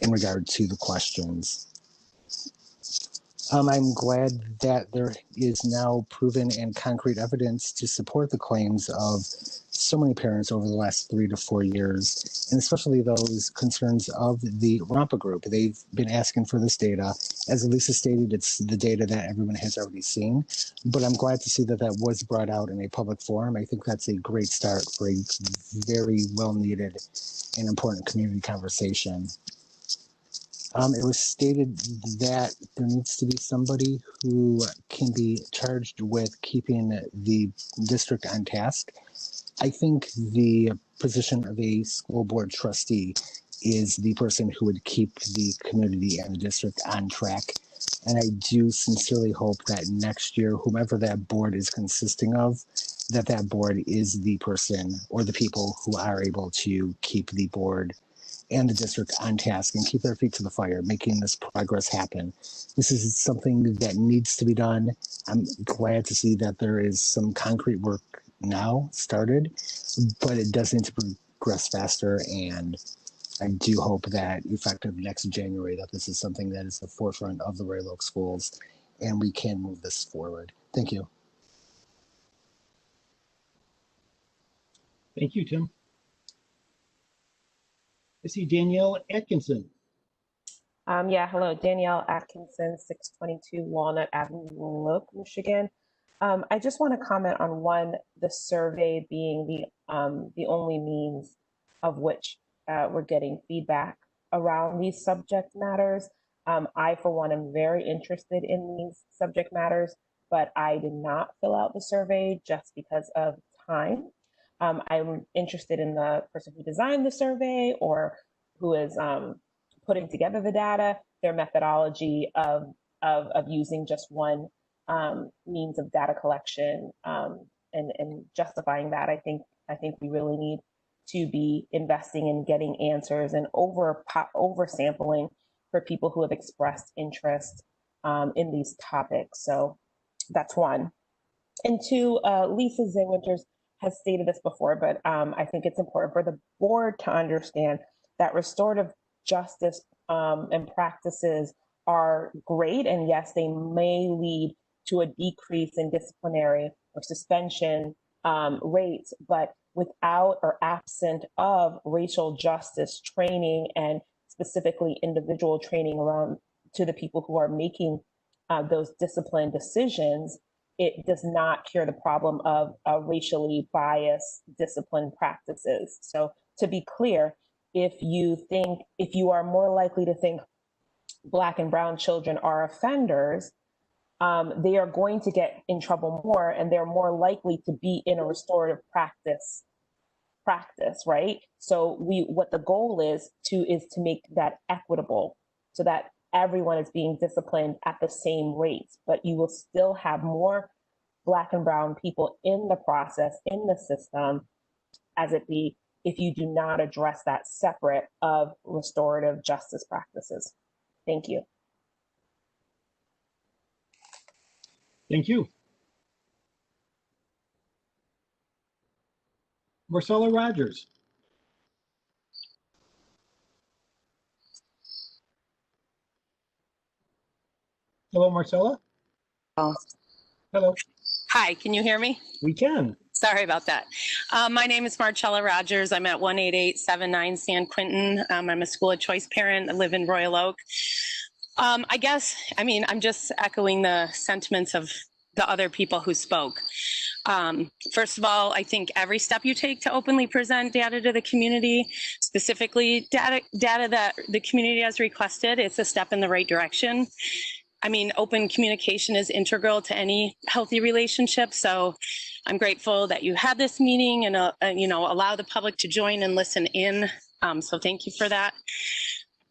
in regard to the questions. I'm glad that there is now proven and concrete evidence to support the claims of so many parents over the last 3 to 4 years, and especially those concerns of the ROMPA group. They've been asking for this data. As Elisa stated, it's the data that everyone has already seen, but I'm glad to see that that was brought out in a public forum. I think that's a great start for a very well-needed and important community conversation. It was stated that there needs to be somebody who can be charged with keeping the district on task. I think the position of a school board trustee is the person who would keep the community and the district on track. And I do sincerely hope that next year, whomever that board is consisting of, that board is the person or the people who are able to keep the board and the district on task and keep their feet to the fire, making this progress happen. This is something that needs to be done. I'm glad to see that there is some concrete work now started, but it does need to progress faster. And I do hope that effective next January, that this is something that is the forefront of the Royal Oak schools and we can move this forward. Thank you. Thank you, Tim. I see Danielle Atkinson. Hello, Danielle Atkinson, 622 Walnut Avenue, Royal Oak, Michigan. I just want to comment on the survey being the only means of which we're getting feedback around these subject matters. I, for one, am very interested in these subject matters, but I did not fill out the survey just because of time. I'm interested in the person who designed the survey or who is putting together the data, their methodology of using just one means of data collection and justifying that. I think we really need to be investing in getting answers and over sampling for people who have expressed interest in these topics. So that's one. And two, Lisa Zay Winters has stated this before, but I think it's important for the board to understand that restorative justice and practices are great. And yes, they may lead to a decrease in disciplinary or suspension rates, but without or absent of racial justice training and specifically individual training around to the people who are making those discipline decisions, it does not cure the problem of racially biased discipline practices. So to be clear, if you are more likely to think Black and brown children are offenders, they are going to get in trouble more, and they're more likely to be in a restorative practice, right? So what the goal is to make that equitable so that everyone is being disciplined at the same rates, but you will still have more Black and brown people in the process, in the system, as it be, if you do not address that separate of restorative justice practices. Thank you. Thank you. Marcella Rogers. Hello, Marcella. Oh. Hello. Hi, can you hear me? We can. Sorry about that. My name is Marcella Rogers. I'm at 18879 San Quentin. I'm a school of choice parent. I live in Royal Oak. I'm just echoing the sentiments of the other people who spoke. First of all, I think every step you take to openly present data to the community, specifically data that the community has requested, it's a step in the right direction. I mean, open communication is integral to any healthy relationship. So I'm grateful that you had this meeting and, allow the public to join and listen in. So thank you for that.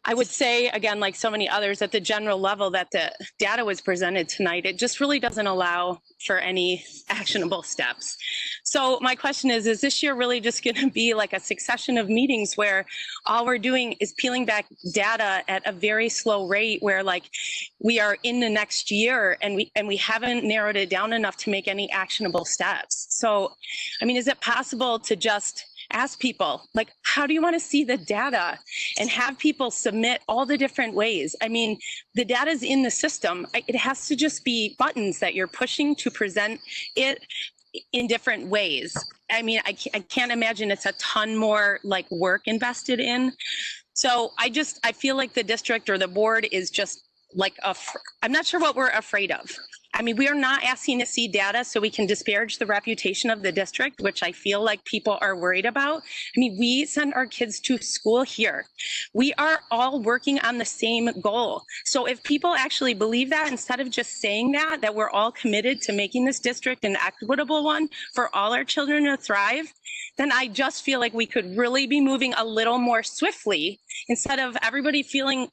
I would say, again, like so many others, at the general level that the data was presented tonight, it just really doesn't allow for any actionable steps. So my question is this year really just going to be like a succession of meetings where all we're doing is peeling back data at a very slow rate, where like we are in the next year and we haven't narrowed it down enough to make any actionable steps? So, I mean, is it possible to just ask people, like, how do you want to see the data, and have people submit all the different ways? I mean, the data is in the system. It has to just be buttons that you're pushing to present it in different ways. I mean, I can't imagine it's a ton more like work invested in. So I feel like the district or the board is just like, I'm not sure what we're afraid of. I mean, we are not asking to see data so we can disparage the reputation of the district, which I feel like people are worried about. I mean, we send our kids to school here. We are all working on the same goal. So if people actually believe that, instead of just saying that we're all committed to making this district an equitable one for all our children to thrive, then I just feel like we could really be moving a little more swiftly, instead of everybody feeling,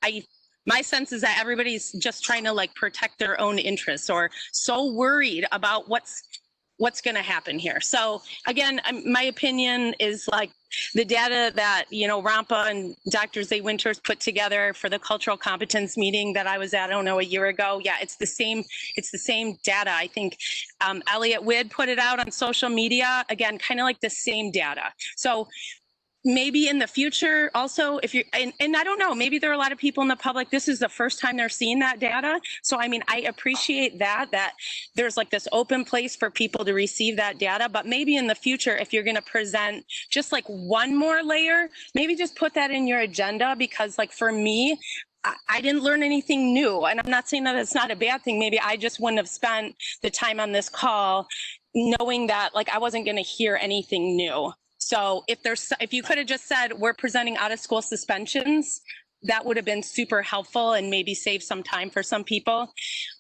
my sense is that everybody's just trying to like protect their own interests, or so worried about what's going to happen here. So again, my opinion is like the data that, Rampa and Dr. Zay Winters put together for the cultural competence meeting that I was at, I don't know, a year ago. Yeah, it's the same data. I think Elliot Witt put it out on social media, again, kind of like the same data. So maybe in the future also, if you, and I don't know, maybe there are a lot of people in the public, this is the first time they're seeing that data. So, I mean, I appreciate that there's like this open place for people to receive that data, but maybe in the future, if you're going to present just like one more layer, maybe just put that in your agenda, because like for me, I didn't learn anything new. And I'm not saying that it's not a bad thing. Maybe I just wouldn't have spent the time on this call knowing that like I wasn't going to hear anything new. So if you could have just said, we're presenting out of school suspensions, that would have been super helpful and maybe save some time for some people.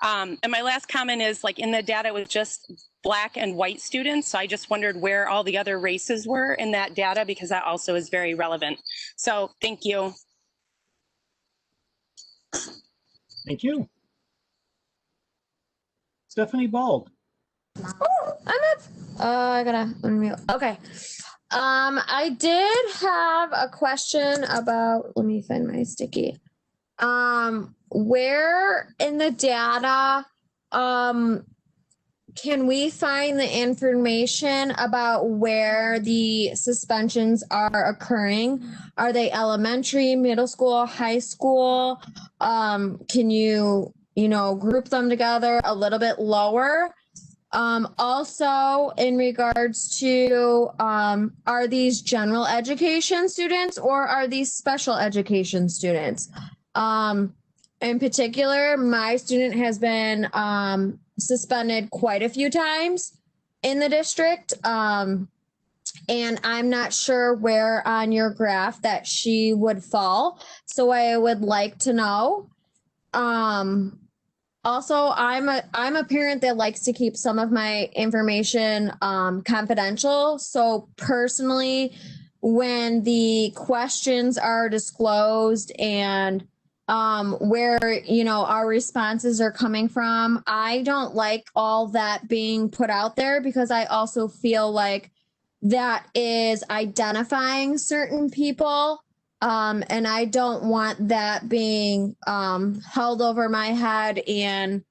And my last comment is, like, in the data, it was just Black and white students. So I just wondered where all the other races were in that data, because that also is very relevant. So thank you. Thank you. Stephanie Bald. Oh, I gotta unmute. Okay. I did have a question about, let me find my sticky. Where in the data, can we find the information about where the suspensions are occurring? Are they elementary, middle school, high school? Can you group them together a little bit lower? Also, in regards to, are these general education students or are these special education students? In particular, my student has been suspended quite a few times in the district, and I'm not sure where on your graph that she would fall. So I would like to know. Also, I'm a parent that likes to keep some of my information confidential. So personally, when the questions are disclosed and where our responses are coming from, I don't like all that being put out there, because I also feel like that is identifying certain people. And I don't want that being held over my head, and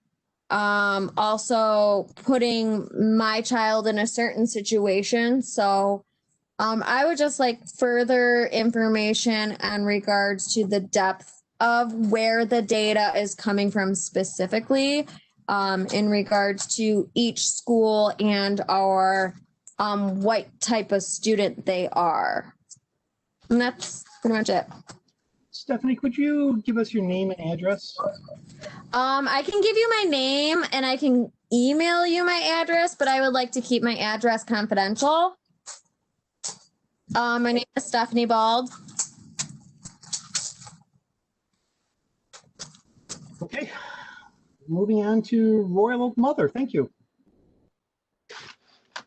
also putting my child in a certain situation. So I would just like further information in regards to the depth of where the data is coming from specifically, in regards to each school and our what type of student they are. And that's pretty much it. Stephanie, could you give us your name and address? I can give you my name and I can email you my address, but I would like to keep my address confidential. My name is Stephanie Bald. Okay. Moving on to Royal Oak Mother. Thank you.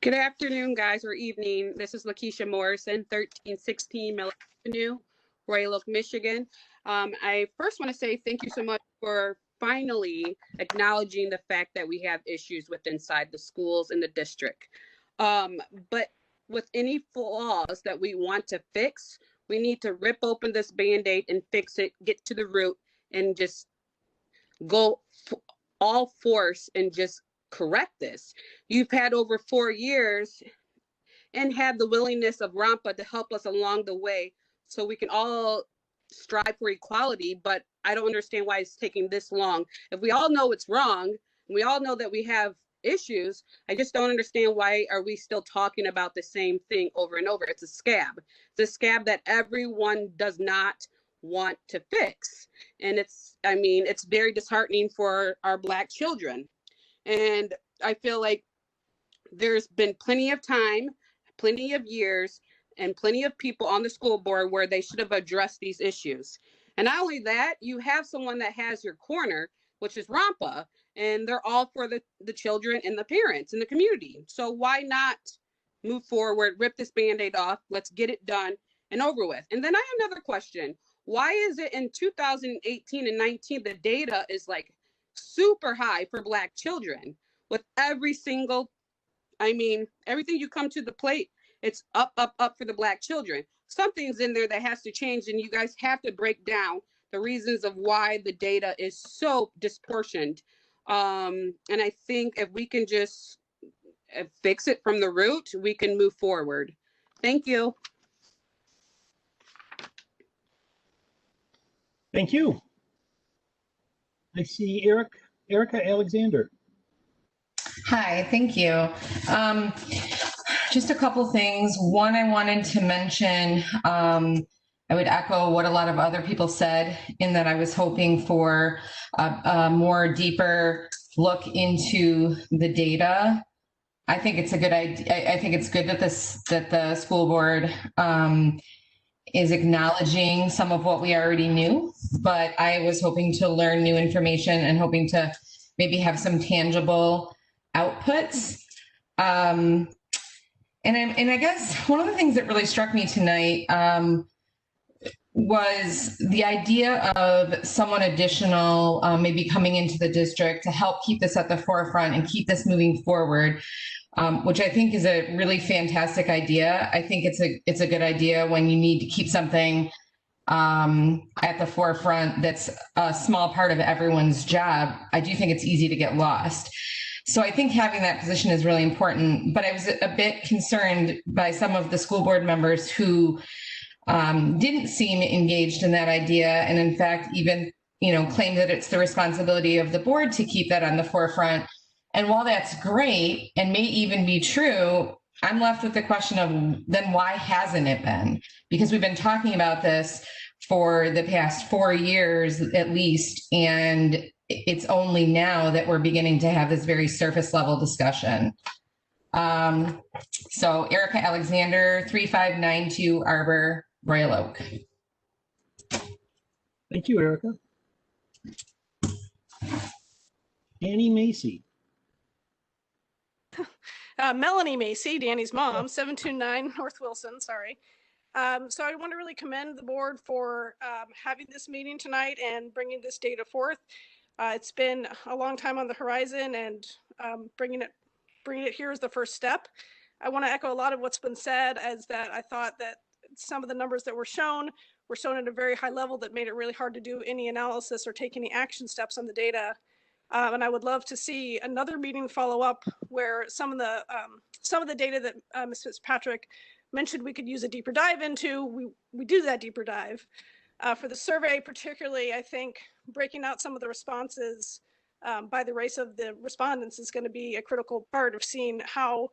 Good afternoon, guys, or evening. This is Lakeisha Morrison, 1316 Miller Avenue, Royal Oak, Michigan. I first want to say thank you so much for finally acknowledging the fact that we have issues with inside the schools in the district. But with any flaws that we want to fix, we need to rip open this Band-Aid and fix it, get to the root, and just go all force and just correct this. You've had over 4 years and had the willingness of RAMPA to help us along the way so we can all strive for equality, but I don't understand why it's taking this long. If we all know it's wrong, and we all know that we have issues, I just don't understand why are we still talking about the same thing over and over. It's a scab. It's a scab that everyone does not want to fix. And it's very disheartening for our Black children. And I feel like there's been plenty of time, plenty of years, and plenty of people on the school board where they should have addressed these issues. And not only that, you have someone that has your corner, which is RAMPA, and they're all for the children and the parents and the community. So why not move forward, rip this Band-Aid off, let's get it done and over with. And then I have another question. Why is it in 2018 and 19, the data is like super high for Black children with everything you come to the plate, it's up, up, up for the Black children. Something's in there that has to change, and you guys have to break down the reasons of why the data is so disproportioned. And I think if we can just fix it from the root, we can move forward. Thank you. Thank you. I see Erica Alexander. Hi, thank you. Just a couple things. One, I wanted to mention, I would echo what a lot of other people said, in that I was hoping for a more deeper look into the data. I think it's a good idea. I think it's good that the school board is acknowledging some of what we already knew, but I was hoping to learn new information and hoping to maybe have some tangible outputs. And I guess one of the things that really struck me tonight was the idea of someone additional maybe coming into the district to help keep this at the forefront and keep this moving forward, which I think is a really fantastic idea. I think it's a good idea when you need to keep something at the forefront that's a small part of everyone's job. I do think it's easy to get lost. So I think having that position is really important, but I was a bit concerned by some of the school board members who didn't seem engaged in that idea, and in fact even claim that it's the responsibility of the board to keep that on the forefront. And while that's great and may even be true, I'm left with the question of then why hasn't it been? Because we've been talking about this for the past 4 years at least, and it's only now that we're beginning to have this very surface level discussion. So Erica Alexander, 3592 Arbor, Royal Oak. Thank you, Erica. Danny Macy. Melanie Macy, Danny's mom, 729 North Wilson, sorry. So I want to really commend the board for having this meeting tonight and bringing this data forth. It's been a long time on the horizon, and bringing it here is the first step. I want to echo a lot of what's been said, as that I thought that some of the numbers that were shown at a very high level that made it really hard to do any analysis or take any action steps on the data. And I would love to see another meeting follow up where some of the data that Ms. Fitzpatrick mentioned we could use a deeper dive into, we do that deeper dive. For the survey particularly, I think breaking out some of the responses by the race of the respondents is going to be a critical part of seeing how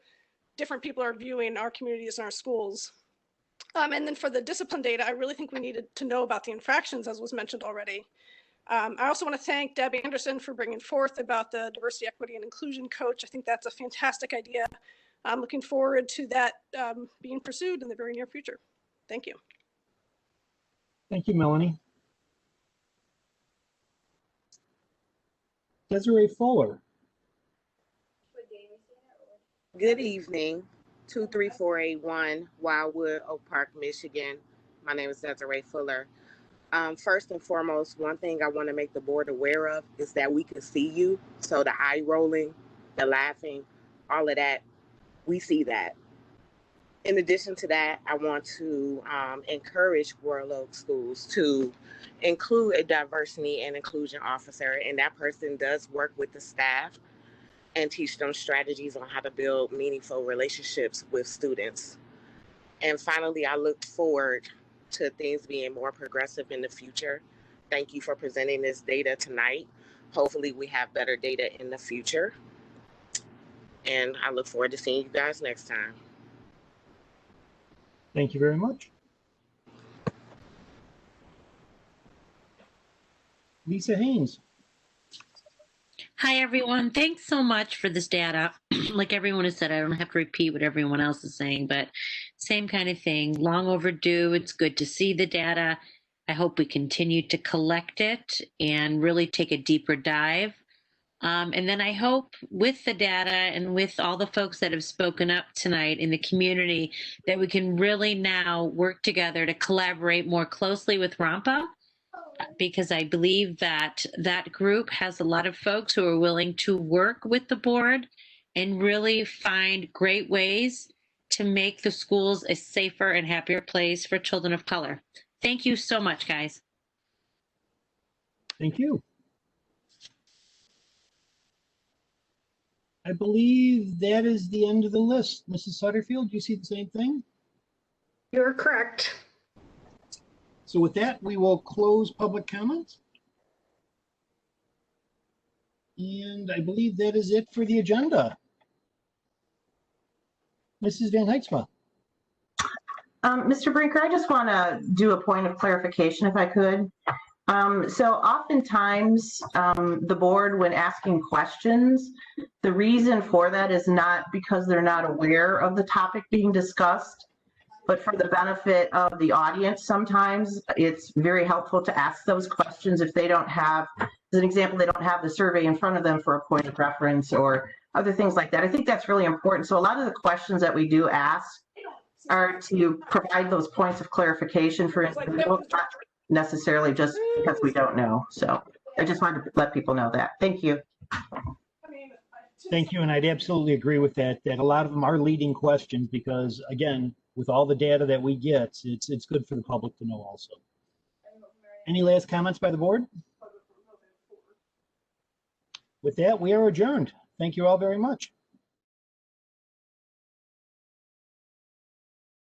different people are viewing our communities and our schools. And then for the discipline data, I really think we needed to know about the infractions, as was mentioned already. I also want to thank Deb Anderson for bringing forth about the diversity, equity, and inclusion coach. I think that's a fantastic idea. I'm looking forward to that being pursued in the very near future. Thank you. Thank you, Melanie. Desiree Fuller. Good evening, 23481 Wildwood, Oak Park, Michigan. My name is Desiree Fuller. First and foremost, one thing I want to make the board aware of is that we can see you. So the eye rolling, the laughing, all of that, we see that. In addition to that, I want to encourage Royal Oak schools to include a diversity and inclusion officer, and that person does work with the staff and teach them strategies on how to build meaningful relationships with students. And finally, I look forward to things being more progressive in the future. Thank you for presenting this data tonight. Hopefully we have better data in the future. And I look forward to seeing you guys next time. Thank you very much. Lisa Haynes. Hi, everyone. Thanks so much for this data. Like everyone has said, I don't have to repeat what everyone else is saying, but same kind of thing. Long overdue. It's good to see the data. I hope we continue to collect it and really take a deeper dive. And then I hope with the data and with all the folks that have spoken up tonight in the community that we can really now work together to collaborate more closely with RAMPA, because I believe that that group has a lot of folks who are willing to work with the board and really find great ways to make the schools a safer and happier place for children of color. Thank you so much, guys. Thank you. I believe that is the end of the list. Mrs. Sutterfield, do you see the same thing? You're correct. So with that, we will close public comments. And I believe that is it for the agenda. Mrs. Van Heidsma. Mr. Brinker, I just want to do a point of clarification if I could. So oftentimes the board, when asking questions, the reason for that is not because they're not aware of the topic being discussed. But for the benefit of the audience, sometimes it's very helpful to ask those questions if they don't have, as an example, they don't have the survey in front of them for a point of reference or other things like that. I think that's really important. So a lot of the questions that we do ask are to provide those points of clarification for individuals, not necessarily just because we don't know. So I just wanted to let people know that. Thank you. Thank you, and I'd absolutely agree with that, that a lot of them are leading questions because, again, with all the data that we get, it's good for the public to know also. Any last comments by the board? With that, we are adjourned. Thank you all very much.